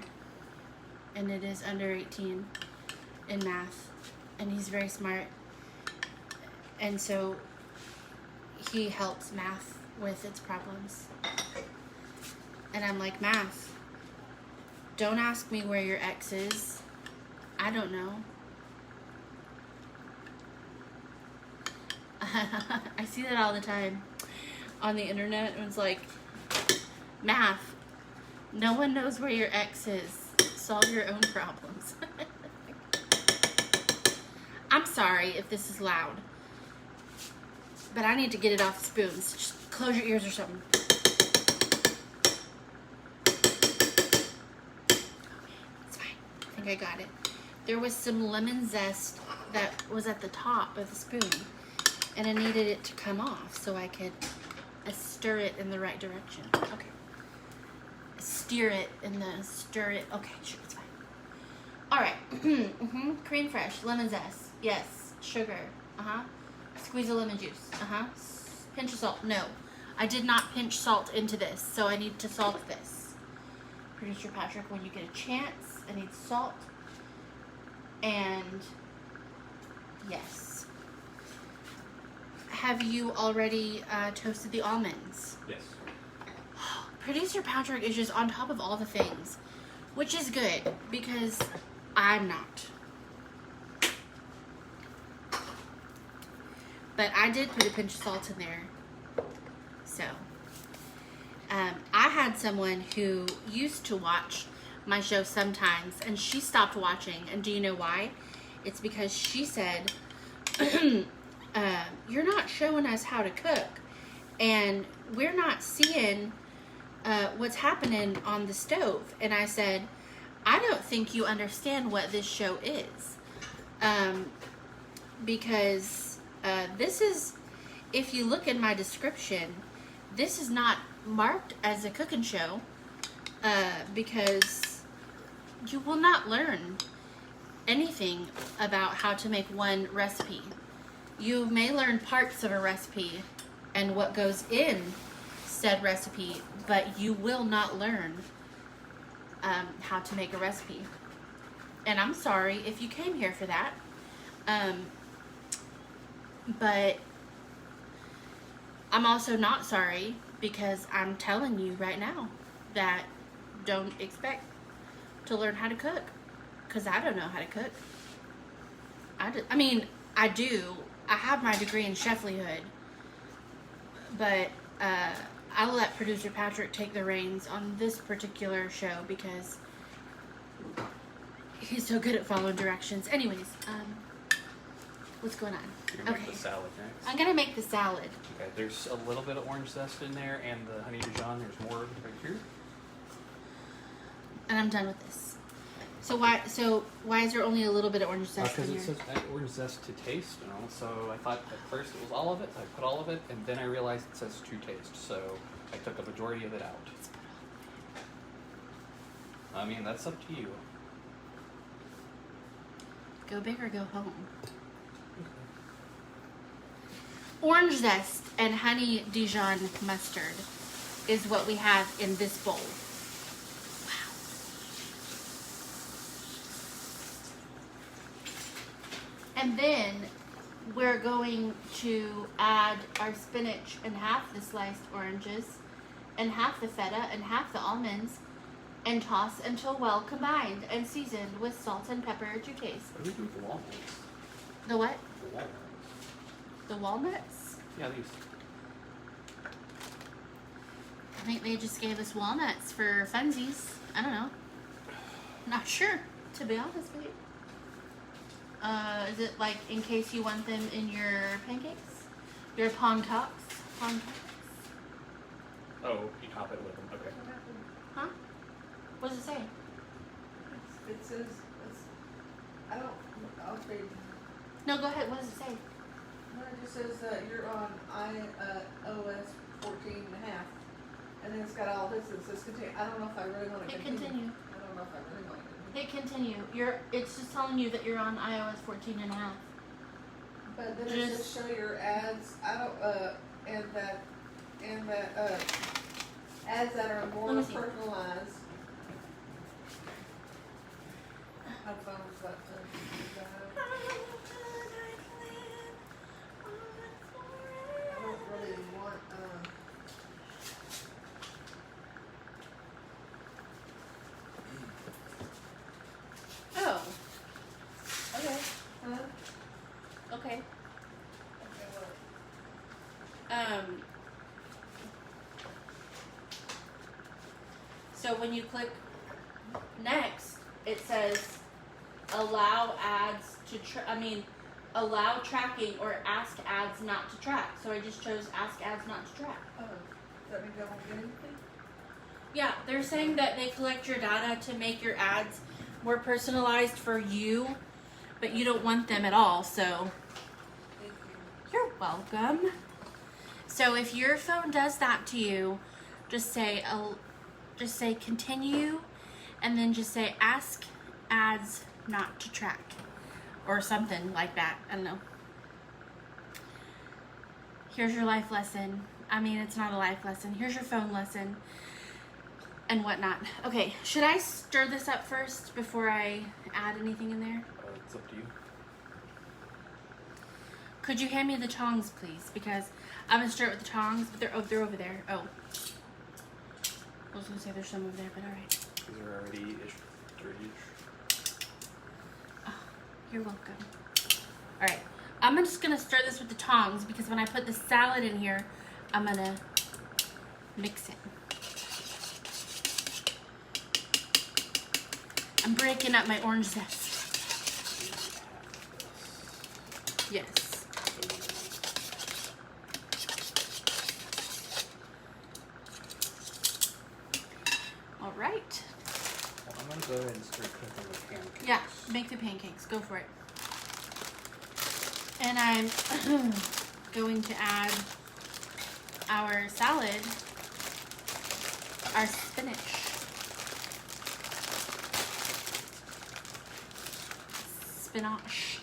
And it is under 18 in math. And he's very smart. And so he helps Math with its problems. And I'm like, Math, don't ask me where your ex is. I don't know. I see that all the time on the internet. And it's like, Math, no one knows where your ex is. Solve your own problems. I'm sorry if this is loud, but I need to get it off the spoons. Just close your ears or something. It's fine. I think I got it. There was some lemon zest that was at the top of the spoon, and I needed it to come off so I could stir it in the right direction. Okay. Stir it. Okay, sure, it's fine. All right. Cream fresh, lemon zest. Yes. Sugar. Squeeze of lemon juice. Pinch of salt. No, I did not pinch salt into this, so I need to salt this. Producer Patrick, when you get a chance, I need salt. And yes. Have you already toasted the almonds? Yes. Producer Patrick is just on top of all the things, which is good because I'm not. But I did put a pinch of salt in there. So, I had someone who used to watch my show sometimes, and she stopped watching. And do you know why? It's because she said, you're not showing us how to cook, and we're not seeing what's happening on the stove. And I said, I don't think you understand what this show is. Because this is, if you look in my description, this is not marked as a cooking show, because you will not learn anything about how to make one recipe. You may learn parts of a recipe and what goes in said recipe, but you will not learn how to make a recipe. And I'm sorry if you came here for that. But I'm also not sorry because I'm telling you right now that don't expect to learn how to cook, because I don't know how to cook. I mean, I do. I have my degree in cheflihood, but I'll let producer Patrick take the reins on this particular show because he's so good at following directions. Anyways, what's going on? You're gonna make the salad next. I'm gonna make the salad. Okay, there's a little bit of orange zest in there, and the honey Dijon. There's more right here. And I'm done with this. So why is there only a little bit of orange zest in Because here? it says orange zest to taste, you know. So I thought at first it was all of it. So I put all of it, and then I realized it says to taste. So I took a majority of it out. I mean, that's up to you. Go big or go home. Orange zest and honey Dijon mustard is what we have in this bowl. Wow. And then we're going to add our spinach and half the sliced oranges and half the feta and half the almonds and toss until well combined and seasoned with salt and pepper to taste. What do we do with the walnuts? The what? The walnuts. The walnuts? Yeah, these. I think they just gave us walnuts for funsies. I don't know. Not sure, to be honest with you. Is it like in case you want them in your pancakes? Your pancakes? Oh, you top it with them. Okay. Huh? What does it say? It says, I'll trade. No, go ahead. What does it say? No, it just says that you're on iOS 14 and a half. And then it's got all this. It says continue. I don't know if I really want to Hit continue. continue. I don't know if I really want to continue. Hit continue. It's just telling you that you're on iOS 14 and a half. But then it says show your ads. I don't, and that ads that are more Let me see. personalized. How fun was that to really want, Oh. Okay. huh? Okay. Okay, what? So when you click next, it says allow ads to allow tracking or ask ads not to track. So I just chose ask ads not to track. Oh, does that mean I won't get anything? Yeah, they're saying that they collect your data to make your ads more personalized for you, but you don't want them at all, so Thank you. you're welcome. So if your phone does that to you, just say continue, and then just say ask ads not to track, or something like that. I don't know. Here's your life lesson. I mean, it's not a life lesson. Here's your phone lesson and whatnot. Okay, should I stir this up first before I add anything in there? It's up to you. Could you hand me the tongs, please? Because I'm gonna stir it with the tongs, but they're over there. Oh, I was gonna say there's some over there, but all right. These are already dirty-ish. Oh, you're welcome. All right, I'm just gonna stir this with the tongs because when I put the salad in here, I'm gonna mix it. I'm breaking up my orange zest. Yes. All right. Well, I'm going to go ahead and start cooking the pancakes. Yeah, make the pancakes. Go for it. And I'm going to add our salad, our spinach. Spinach.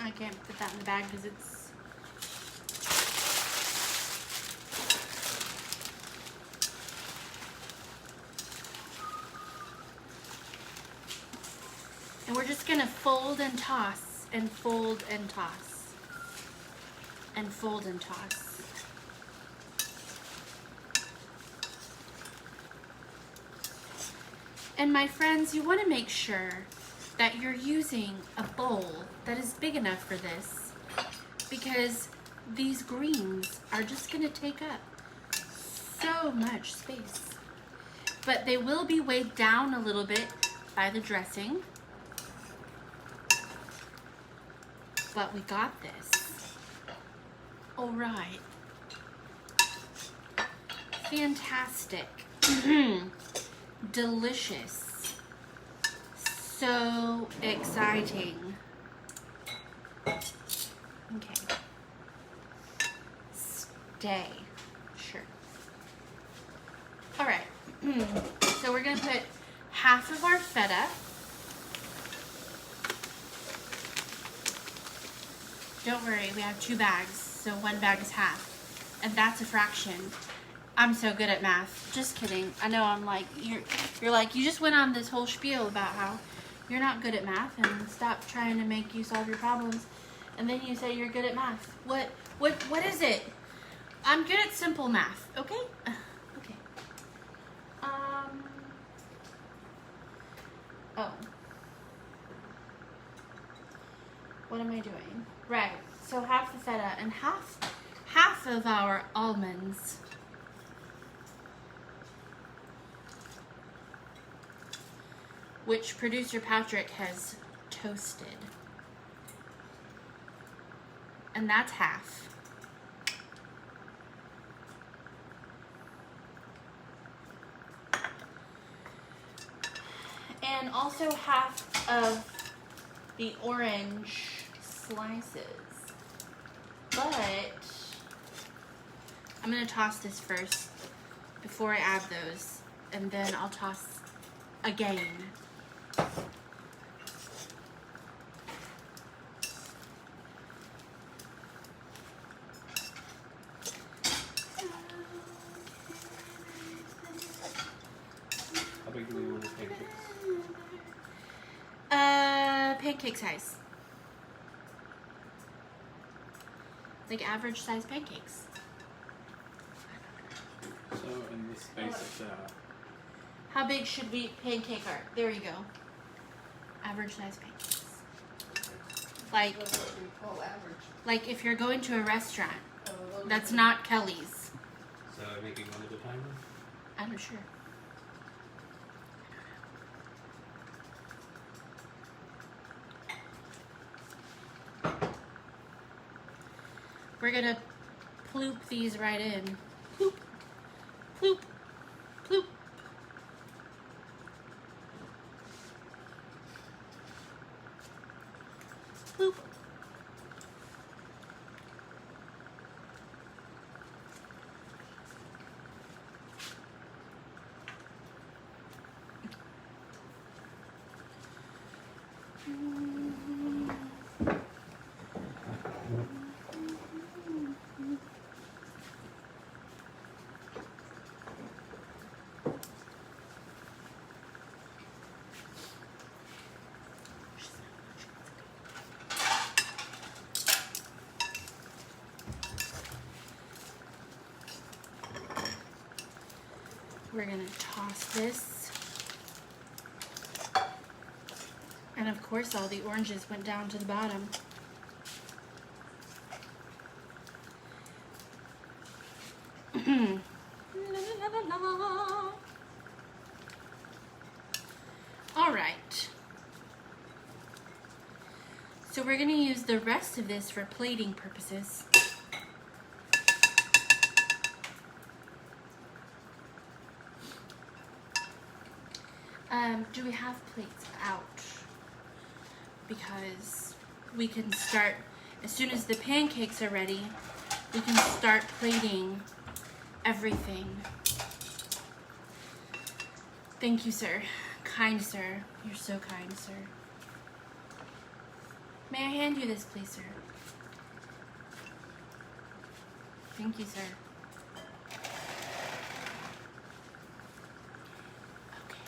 I can't put that in the bag because it's and we're just gonna fold and toss and fold and toss and fold and toss. And my friends, you want to make sure that you're using a bowl that is big enough for this, because these greens are just going to take up so much space. But they will be weighed down a little bit by the dressing. But we got this. All right. Fantastic. Delicious. So exciting. Okay. Stay. Sure. All right. So we're going to put half of our feta. Don't worry, we have 2 bags, so 1 bag is half. And that's a fraction. I'm so good at math. Just kidding. I know I'm like, you're like, you just went on this whole spiel about how you're not good at math and stop trying to make you solve your problems. And then you say you're good at math. What is it? I'm good at simple math, okay? Okay. Oh. What am I doing? Right. So half the feta and half of our almonds. Which producer Patrick has toasted. And that's half. And also half of the orange slices. But I'm gonna toss this first before I add those, and then I'll toss again. pancake size. Like average size pancakes. So in this basic, How big should we pancake art? There you go. Average size pancakes. Like, That's what we call average. like if you're going to a restaurant, Those that's are- not Kelly's. so making one at a time. I'm sure. We're gonna ploop these right in. Ploop, ploop, ploop. Ploop. We're gonna toss this. And of course all the oranges went down to the bottom. All right. So we're gonna use the rest of this for plating purposes. Do we have plates out? Because we can start, as soon as the pancakes are ready, we can start plating everything. Thank you, sir. Kind sir. You're so kind, sir. May I hand you this, please, sir? Thank you, sir. Okay.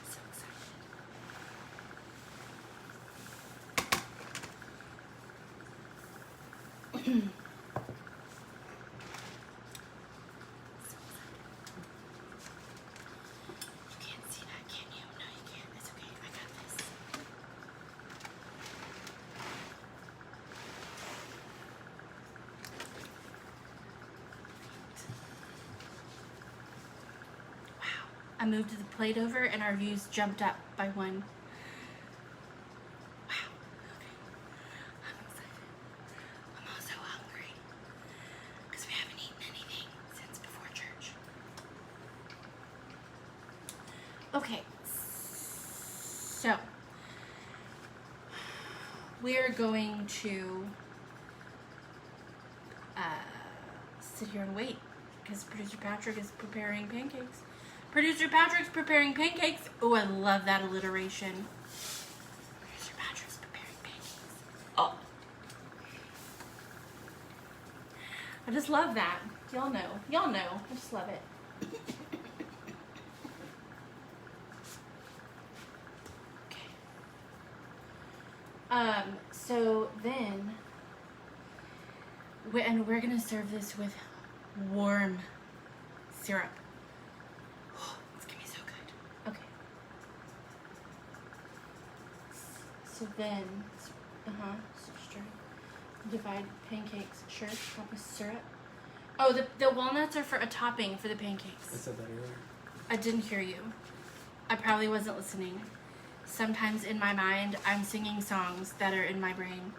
So excited. You can't see that, can you? No, you can't. It's okay. I got this. Wow. I moved the plate over and our views jumped up by one. Wow. Okay. I'm excited. I'm also hungry because we haven't eaten anything since before church. Okay. So we're going to sit here and wait because producer Patrick is preparing pancakes. Producer Patrick's preparing pancakes. Oh, I love that alliteration. Producer Patrick's preparing pancakes. Oh. I just love that. Y'all know. Y'all know. I just love it. Okay. So then, we're gonna serve this with warm syrup. It's gonna be so good. Okay. So then, so stir. Divide pancakes. Sure. Top with syrup. Oh, the walnuts are for a topping for the pancakes. I said that earlier. I didn't hear you. I probably wasn't listening. Sometimes in my mind, I'm singing songs that are in my brain,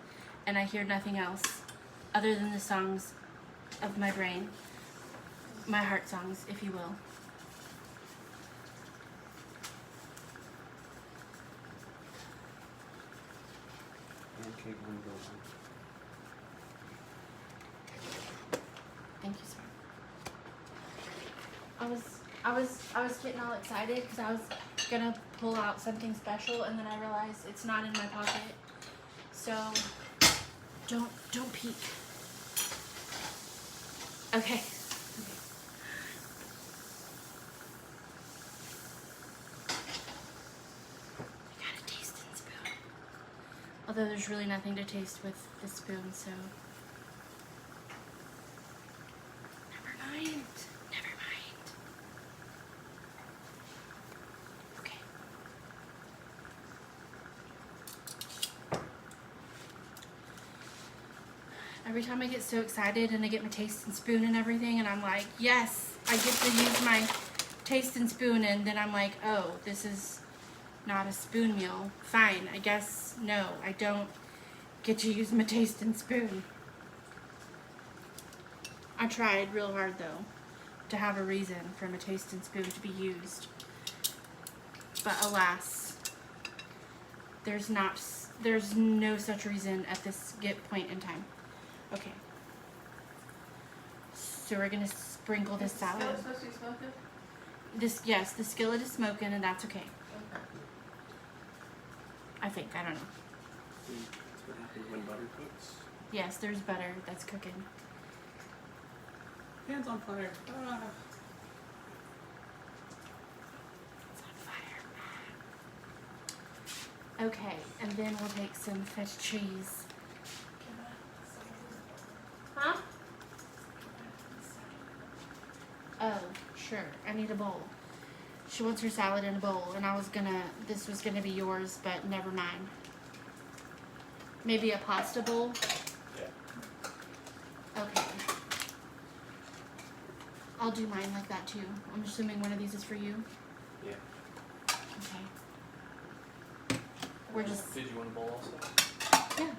and I hear nothing else other than the songs of my brain. My heart songs, if you will. Pancake one goes Thank you, sir. I was getting all excited because I was gonna pull out something special, and then I realized it's not in my pocket. So don't peek. Okay. I got a tasting spoon. Although there's really nothing to taste with the spoon, so. Never mind. Never mind. Okay. Every time I get so excited and I get my taste and spoon and everything, and I'm like, yes, I get to use my taste and spoon, and then I'm like, oh, this is not a spoon meal. Fine, I guess no, I don't get to use my taste and spoon. I tried real hard though to have a reason for my taste and spoon to be used, but alas, there's no such reason at this point in time. Okay, so we're gonna sprinkle this salad. Is the skillet supposed to be smoking? Yes, the skillet is smoking, and that's okay. Okay. I think, I don't know. That's what happens when butter cooks. Yes, there's butter that's cooking. Hands on fire. Ah. It's on fire. Okay, and then we'll take some feta cheese. Huh? Oh, sure. I need a bowl. She wants her salad in a bowl, and this was gonna be yours, but never mind. Maybe a pasta bowl? Yeah. Okay. I'll do mine like that too. I'm assuming one of these is for you? Yeah. Okay. We're just, Did you want a bowl also? yeah.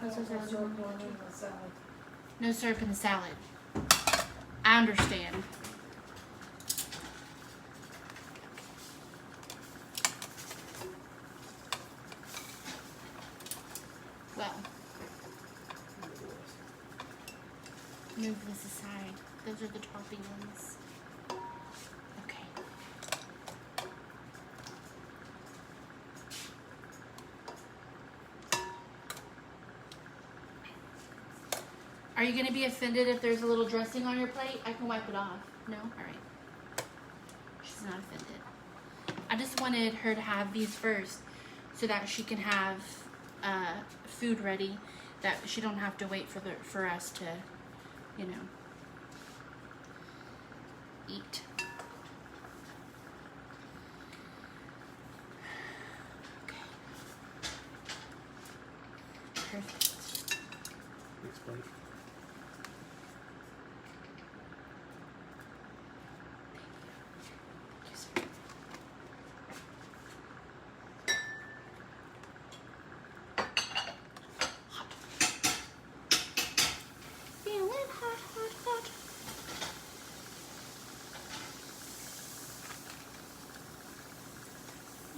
I That's don't what I want was your doing. one in the salad. No syrup in the salad. I understand. Well, move this aside. Those are the topping ones. Okay. Are you going to be offended if there's a little dressing on your plate? I can wipe it off. No? Alright. She's not offended. I just wanted her to have these first so that she can have food ready, that she don't have to wait for us to, you know, eat. Okay. Perfect. Next plate. Thank you, sir. Hot. Feeling hot, hot, hot.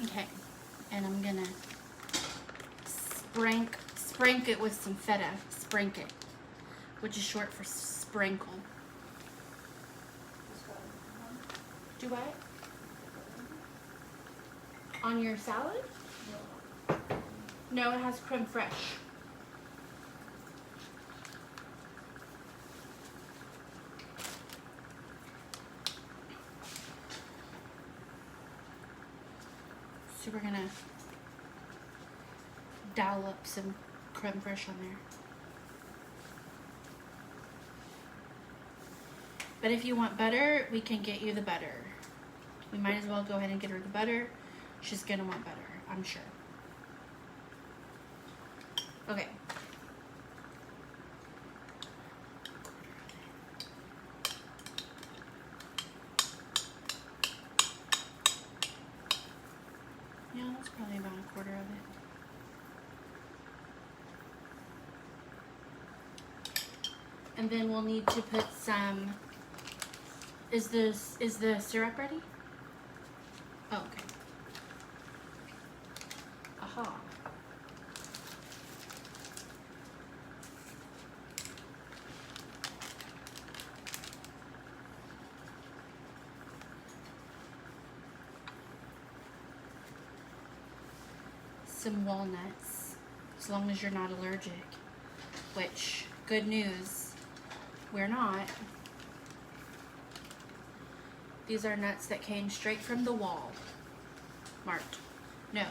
Okay, and I'm gonna sprank it with some feta. Sprank it, which is short for sprinkle. Do what? On your salad? No, it has creme fraiche. So we're gonna doll up some creme fraiche on there. But if you want butter, we can get you the butter. We might as well go ahead and get her the butter. She's gonna want butter, I'm sure. Okay. Yeah, that's probably about a quarter of it. And then we'll need to put some. Is the syrup ready? Oh, okay. Aha. Some walnuts, as long as you're not allergic, which, good news, we're not. These are nuts that came straight from the wall. Marked. No,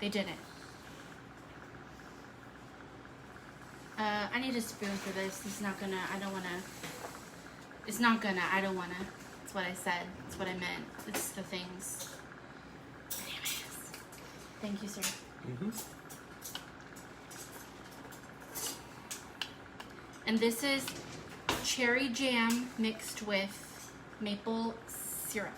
they didn't. I need a spoon for this. It's not gonna, I don't wanna, it's not gonna, I don't wanna. That's what I said. That's what I meant. It's the things. Anyways. Thank you, sir. Mm-hmm. And this is cherry jam mixed with maple syrup.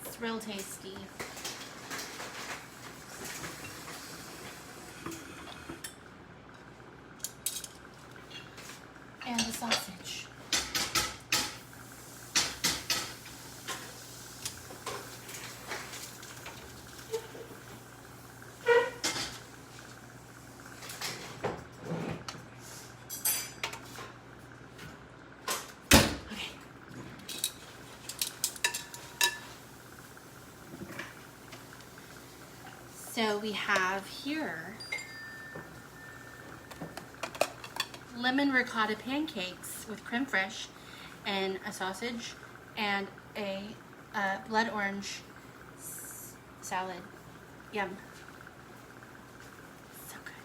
It's real tasty. And the sausage. Okay. So we have here lemon ricotta pancakes with creme fraiche and a sausage and a blood orange salad. Yum. So good.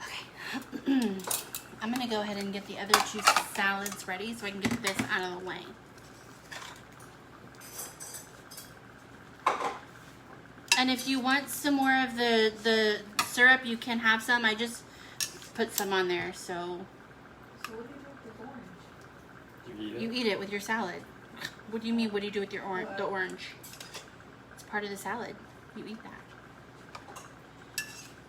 Okay. I'm gonna go ahead and get the other two salads ready so I can get this out of the way. And if you want some more of the syrup, you can have some. I just put some on there, so. So what do you do with the orange? You eat it. You eat it with your salad. What do you mean, what do you do with your the orange? It's part of the salad. You eat that.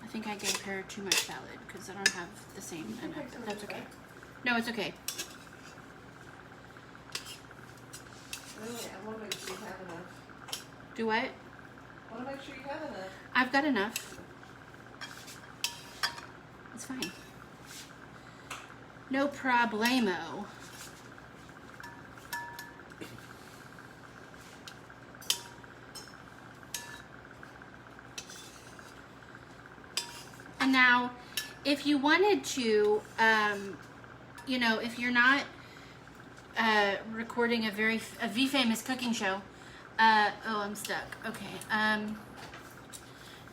I think I gave her too much salad because I don't have the same in it, but that's okay. No, it's okay. Really, I want to make sure you have enough. Do what? I want to make sure you have enough. I've got enough. It's fine. No problemo. And now, if you wanted to, you know, if you're not recording a V Famous cooking show, oh, I'm stuck. Okay.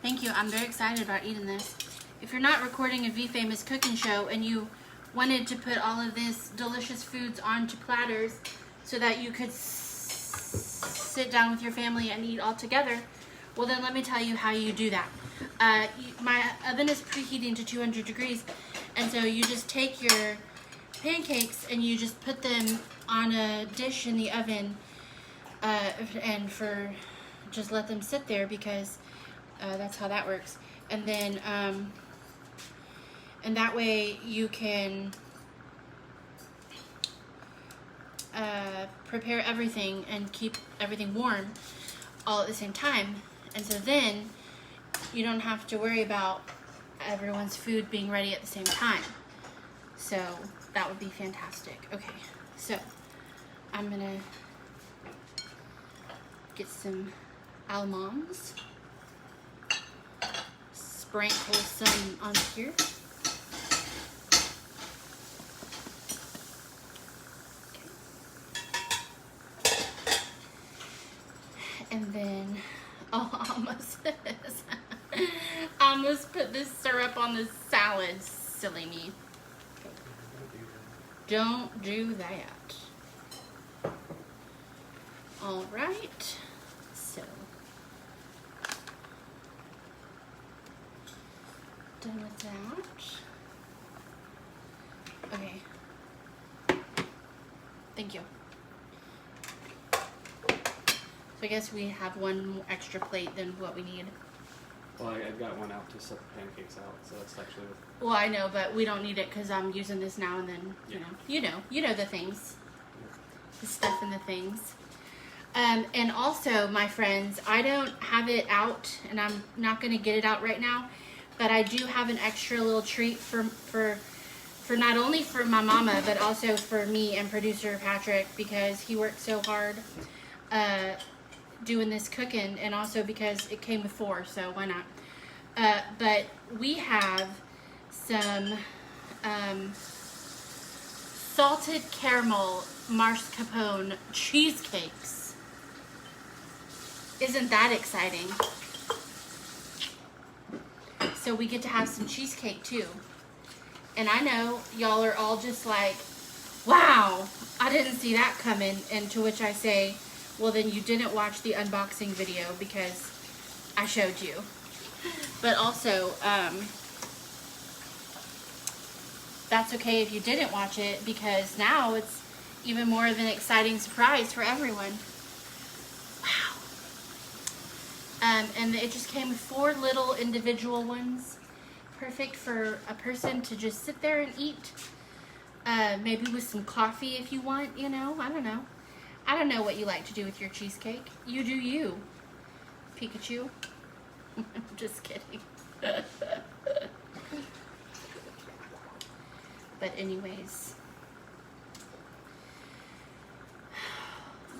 Thank you. I'm very excited about eating this. If you're not recording a V Famous cooking show and you wanted to put all of these delicious foods onto platters so that you could sit down with your family and eat all together, well, then let me tell you how you do that. My oven is preheating to 200 degrees, and so you just take your pancakes and you just put them on a dish in the oven, and just let them sit there because that's how that works. And then and that way you can prepare everything and keep everything warm all at the same time. And so then you don't have to worry about everyone's food being ready at the same time. So that would be fantastic. Okay, so I'm gonna get some almonds, sprinkle some on here. And then, oh, I almost put this syrup on the salad. Silly me. Don't do that. All right. So, done with that. Okay. Thank you. So I guess we have one extra plate than what we need. Well, I've got one out to set the pancakes out, so that's actually. Well, I know, but we don't need it because I'm using this now and then. You know the things, the stuff and the things. And also, my friends, I don't have it out, and I'm not going to get it out right now. But I do have an extra little treat for for not only for my mama, but also for me and producer Patrick, because he worked so hard doing this cooking, and also because it came with 4, so why not? But we have some salted caramel mascarpone cheesecakes. Isn't that exciting? So we get to have some cheesecake too. And I know y'all are all just like, wow, I didn't see that coming. And to which I say, well, then you didn't watch the unboxing video because I showed you. But also, that's okay if you didn't watch it, because now it's even more of an exciting surprise for everyone. Wow. And it just came with 4 little individual ones. Perfect for a person to just sit there and eat. Maybe with some coffee if you want, you know. I don't know. I don't know what you like to do with your cheesecake. You do you. Pikachu. I'm just kidding. But anyways,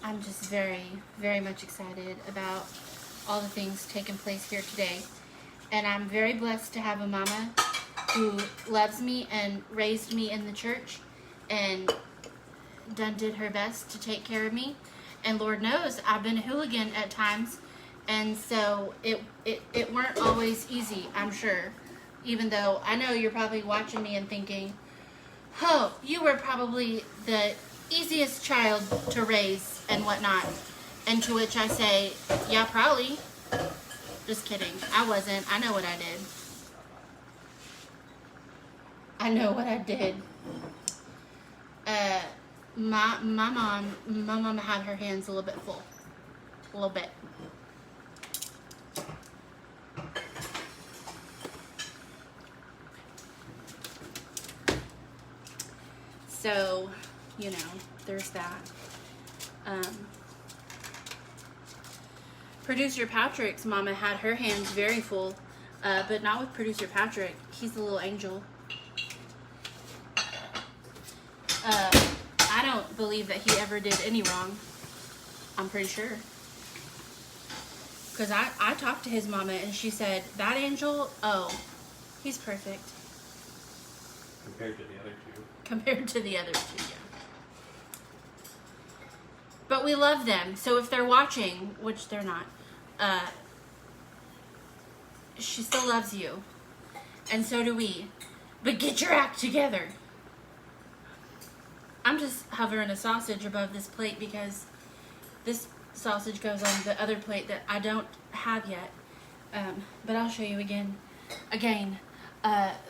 I'm just very, very much excited about all the things taking place here today. And I'm very blessed to have a mama who loves me and raised me in the church and did her best to take care of me. And Lord knows I've been a hooligan at times, and so it weren't always easy, I'm sure. Even though I know you're probably watching me and thinking, oh, you were probably the easiest child to raise and whatnot. And to which I say, yeah, probably. Just kidding. I wasn't. I know what I did. I know what I did. My mom had her hands a little bit full. A little bit. So, you know, there's that. Producer Patrick's mama had her hands very full, but not with Producer Patrick. He's a little angel. I don't believe that he ever did any wrong. I'm pretty sure. Because I talked to his mama and she said, that angel, oh, he's perfect. Compared to the other 2. Compared to the other 2, yeah. But we love them. So if they're watching, which they're not, she still loves you. And so do we. But get your act together. I'm just hovering a sausage above this plate because this sausage goes on the other plate that I don't have yet. But I'll show you again.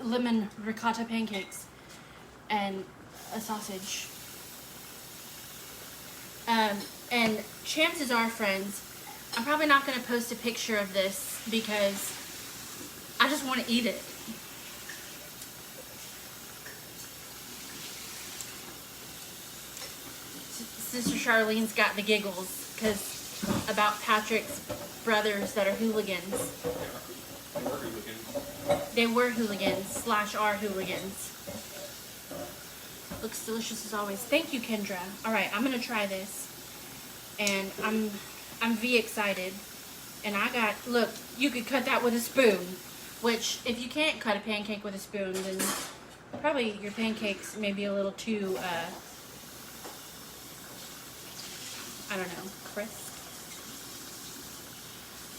Lemon ricotta pancakes and a sausage. And chances are, friends, I'm probably not going to post a picture of this because I just want to eat it. Sister Charlene's got the giggles because about Patrick's brothers that are hooligans. They were hooligans / are hooligans. Looks delicious as always. Thank you, Kendra. All right, I'm gonna try this, and I'm excited. And I got, look, you could cut that with a spoon. Which, if you can't cut a pancake with a spoon, then probably your pancakes may be a little too, I don't know, crisp.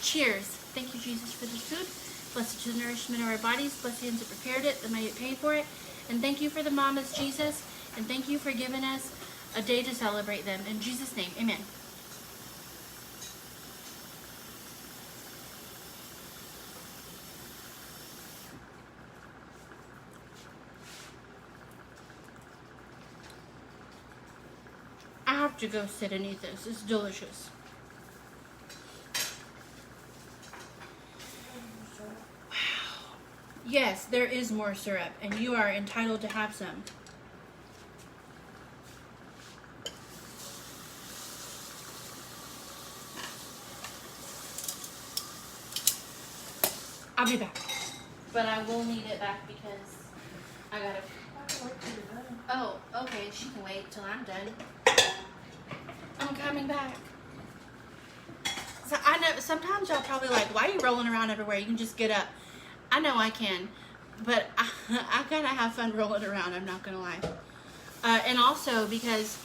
Cheers. Thank you, Jesus, for this food. Blessed to the nourishment of our bodies. Bless the hands that prepared it, that might pay for it. And thank you for the mamas, Jesus. And thank you for giving us a day to celebrate them. In Jesus' name, amen. I have to go sit and eat this. It's delicious. Wow. Yes, there is more syrup, and you are entitled to have some. I'll be back. But I will need it back because I gotta Oh, okay, she can wait till I'm done. I'm coming back. So I know sometimes y'all probably like, why are you rolling around everywhere? You can just get up. I know I can, but I gotta have fun rolling around, I'm not gonna lie. And also because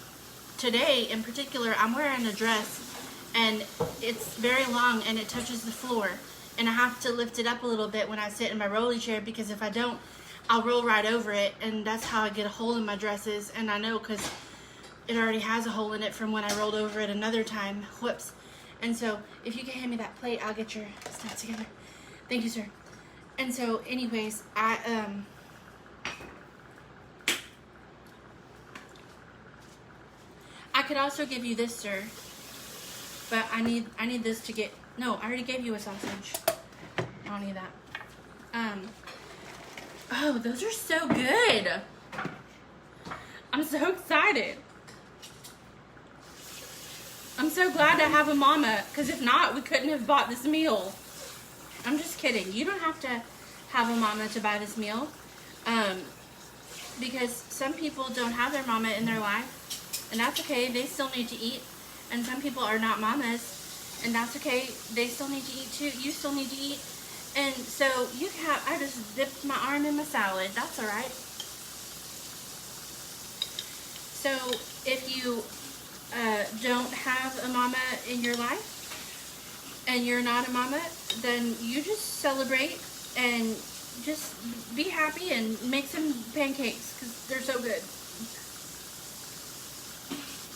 today in particular, I'm wearing a dress and it's very long and it touches the floor. And I have to lift it up a little bit when I sit in my rolly chair, because if I don't, I'll roll right over it, and that's how I get a hole in my dresses. And I know because it already has a hole in it from when I rolled over it another time. Whoops. And so if you can hand me that plate, I'll get your stuff together. Thank you, sir. And so anyways, I could also give you this, sir, but I need this to get, no, I already gave you a sausage. I don't need that. Oh, those are so good. I'm so excited. I'm so glad to have a mama, because if not, we couldn't have bought this meal. I'm just kidding. You don't have to have a mama to buy this meal, because some people don't have their mama in their life, and that's okay. They still need to eat. And some people are not mamas, and that's okay. They still need to eat too. You still need to eat. And so you can have, I just dipped my arm in my salad. That's all right. So if you don't have a mama in your life and you're not a mama, then you just celebrate and just be happy and make some pancakes, because they're so good.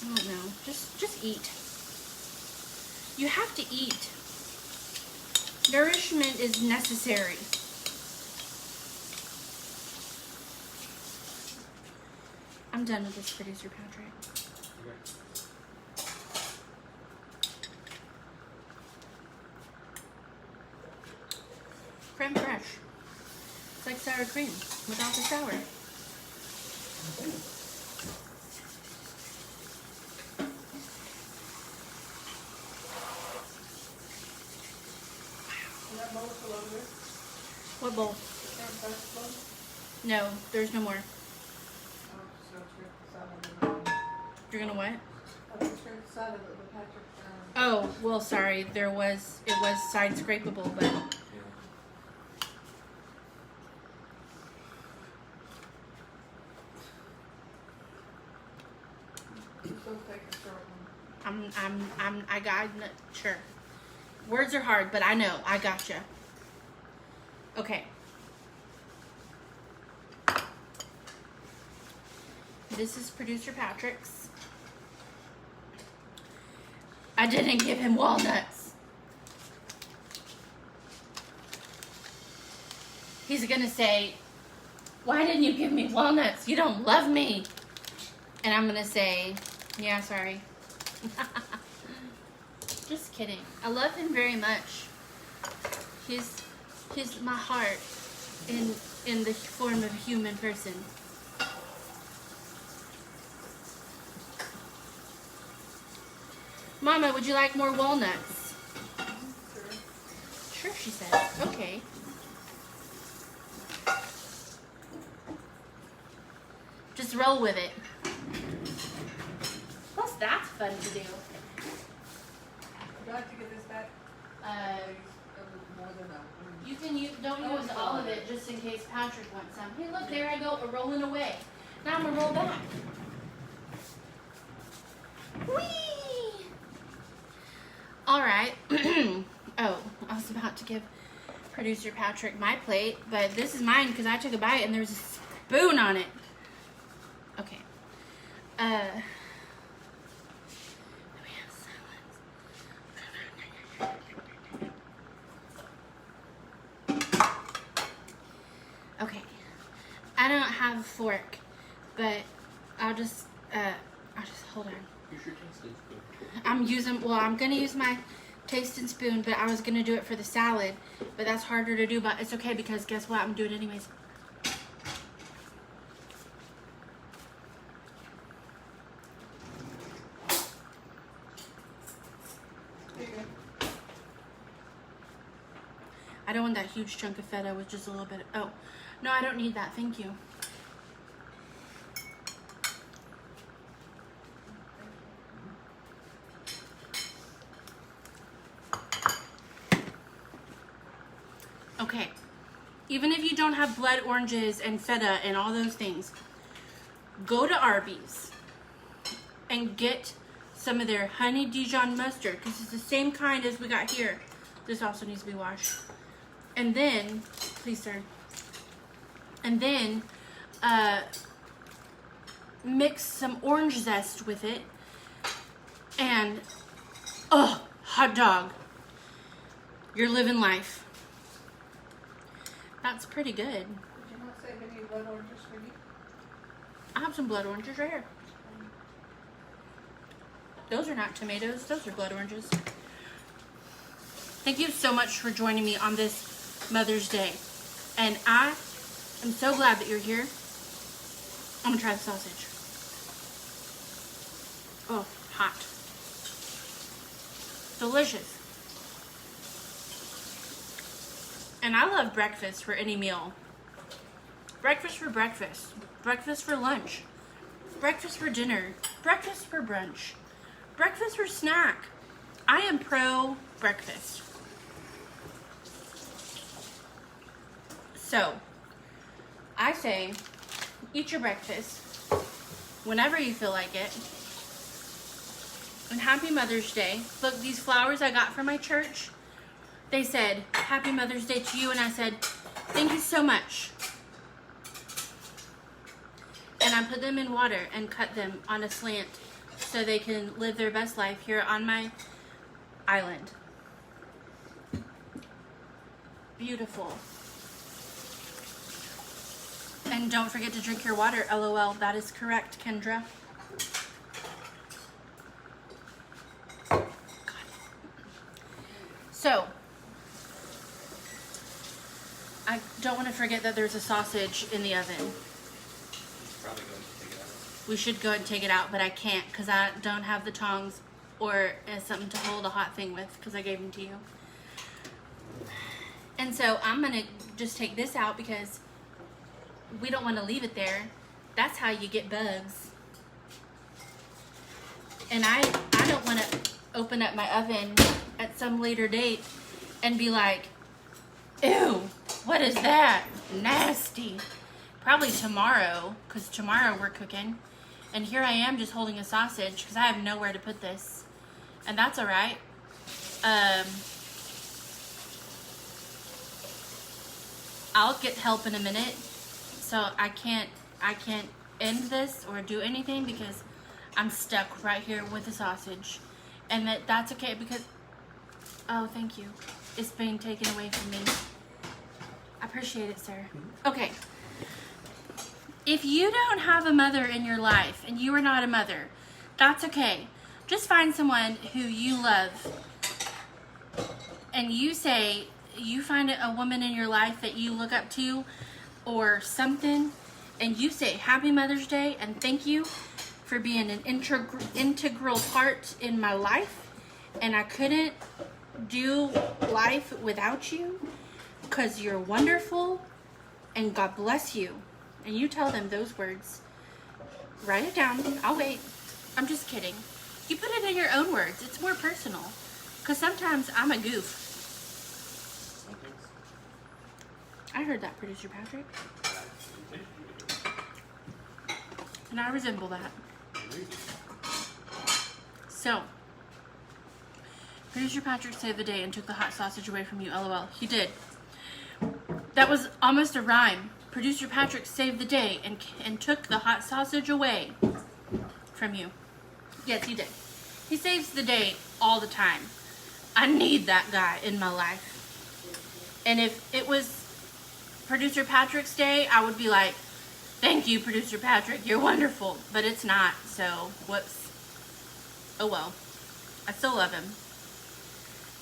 I don't know. Just eat. You have to eat. Nourishment is necessary. I'm done with this, Producer Patrick. Crème fresh. It's like sour cream without the sour. What bowl? No, there's no more. You're gonna what? Oh, well, sorry. It was side scrapeable, but. I got, sure. Words are hard, but I know. I gotcha. Okay. This is Producer Patrick's. I didn't give him walnuts. He's gonna say, why didn't you give me walnuts? You don't love me. And I'm gonna say, yeah, sorry. Just kidding. I love him very much. He's my heart in the form of a human person. Mama, would you like more walnuts? Sure, she said. Okay. Just roll with it. Plus, that's fun to do. Do I have to get this back? More than that. You can don't use all of it just in case Patrick wants some. Hey, look, there I go, rolling away. Now I'm gonna roll back. Whee! All right. Oh, I was about to give Producer Patrick my plate, but this is mine because I took a bite and there's a spoon on it. Okay. Okay, I don't have a fork, but I'll just hold on. Use your tasting spoon. I'm gonna use my tasting spoon, but I was gonna do it for the salad, but that's harder to do, but it's okay because guess what? I'm doing it anyways. I don't want that huge chunk of feta with just a little bit of, oh, no, I don't need that, thank you. Okay. Even if you don't have blood oranges and feta and all those things, go to Arby's and get some of their honey Dijon mustard, because it's the same kind as we got here. This also needs to be washed. And then, please sir, and then mix some orange zest with it, and oh, hot dog, you're living life. That's pretty good. Did you not save any blood oranges for me? I have some blood oranges right here. Those are not tomatoes, those are blood oranges. Thank you so much for joining me on this Mother's Day. And I am so glad that you're here. I'm gonna try the sausage. Oh, hot. Delicious. And I love breakfast for any meal. Breakfast for breakfast. Breakfast for lunch. Breakfast for dinner. Breakfast for brunch. Breakfast for snack. I am pro breakfast. So, I say, eat your breakfast whenever you feel like it. And happy Mother's Day. Look, these flowers I got from my church, they said, Happy Mother's Day to you. And I said, thank you so much. And I put them in water and cut them on a slant so they can live their best life here on my island. Beautiful. And don't forget to drink your water, LOL. That is correct, Kendra. So, I don't want to forget that there's a sausage in the oven. Probably go and take it out. We should go and take it out, but I can't because I don't have the tongs or something to hold a hot thing with because I gave them to you. And so I'm going to just take this out because we don't want to leave it there. That's how you get bugs. And I don't want to open up my oven at some later date and be like, ew, what is that? Nasty. Probably tomorrow, because tomorrow we're cooking. And here I am just holding a sausage because I have nowhere to put this. And that's all right. I'll get help in a minute. So I can't end this or do anything because I'm stuck right here with the sausage. And that's okay because, oh, thank you. It's being taken away from me. I appreciate it, sir. Okay. If you don't have a mother in your life and you are not a mother, that's okay. Just find someone who you love. And you say, you find a woman in your life that you look up to or something, and you say, Happy Mother's Day and thank you for being an integral part in my life. And I couldn't do life without you because you're wonderful and God bless you. And you tell them those words. Write it down. I'll wait. I'm just kidding. You put it in your own words. It's more personal. Because sometimes I'm a goof. I heard that, Producer Patrick. And I resemble that. So, Producer Patrick saved the day and took the hot sausage away from you, LOL. He did. That was almost a rhyme. Producer Patrick saved the day and took the hot sausage away from you. Yes, he did. He saves the day all the time. I need that guy in my life. And if it was Producer Patrick's day, I would be like, thank you, Producer Patrick, you're wonderful. But it's not, so whoops. Oh well. I still love him.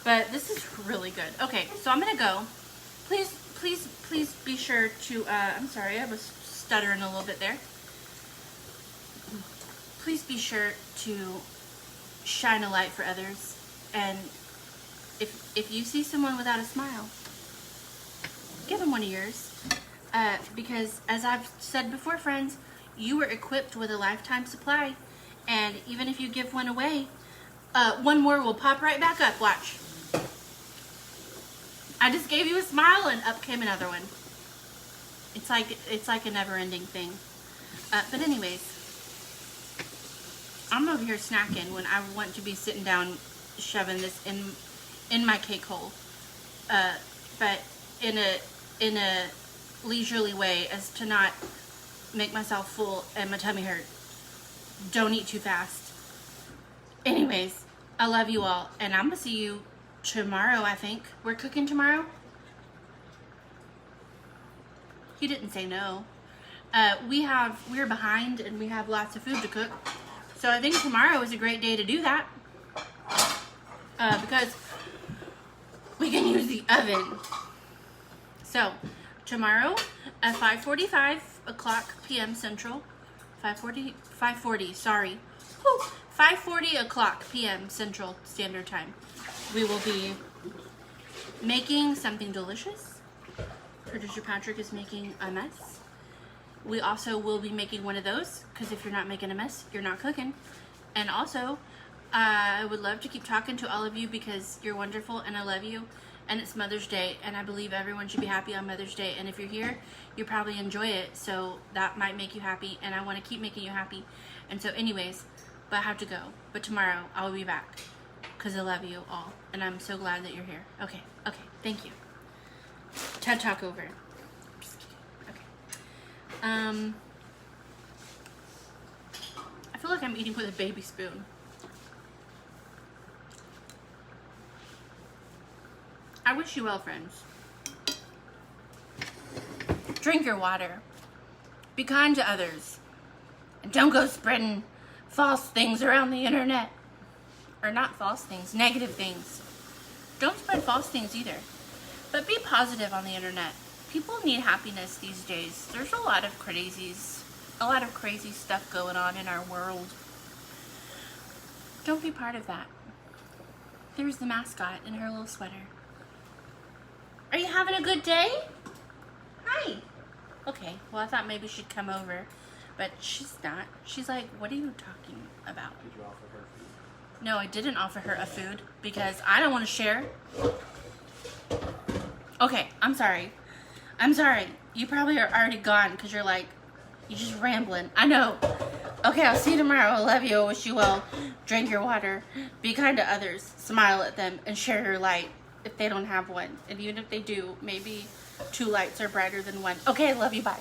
But this is really good. Okay, so I'm gonna go. Please be sure to, I'm sorry, I was stuttering a little bit there. Please be sure to shine a light for others. And if you see someone without a smile, give them one of yours. Because as I've said before, friends, you were equipped with a lifetime supply. And even if you give one away, one more will pop right back up. Watch. I just gave you a smile and up came another one. It's like a never-ending thing. But anyways, I'm over here snacking when I want to be sitting down shoving this in my cake hole. But in a leisurely way as to not make myself full and my tummy hurt. Don't eat too fast. Anyways, I love you all, and I'm gonna see you tomorrow. I think we're cooking tomorrow. He didn't say no. We're behind and we have lots of food to cook, so I think tomorrow is a great day to do that, because we can use the oven. So tomorrow at 5:45 p.m. Central, 5:40 p.m. Central Standard Time, we will be making something delicious. Producer Patrick is making a mess. We also will be making one of those, because if you're not making a mess, you're not cooking. And also, I would love to keep talking to all of you because you're wonderful and I love you. And it's Mother's Day, and I believe everyone should be happy on Mother's Day. And if you're here, you probably enjoy it, so that might make you happy, and I want to keep making you happy. And so anyways, but I have to go. But tomorrow, I will be back, because I love you all, and I'm so glad that you're here. Okay, thank you. TED Talk over. Just kidding. Okay. I feel like I'm eating with a baby spoon. I wish you well, friends. Drink your water. Be kind to others. And don't go spreading false things around the internet. Or not false things, negative things. Don't spread false things either. But be positive on the internet. People need happiness these days. There's a lot of crazy stuff going on in our world. Don't be part of that. There's the mascot in her little sweater. Are you having a good day? Hi. Okay, well, I thought maybe she'd come over, but she's not. She's like, what are you talking about? Did you offer her food? No, I didn't offer her a food because I don't want to share. Okay, I'm sorry. You probably are already gone because you're just rambling. I know. Okay, I'll see you tomorrow. I love you. I wish you well. Drink your water. Be kind to others. Smile at them and share your light if they don't have one. And even if they do, maybe 2 lights are brighter than one. Okay, I love you. Bye.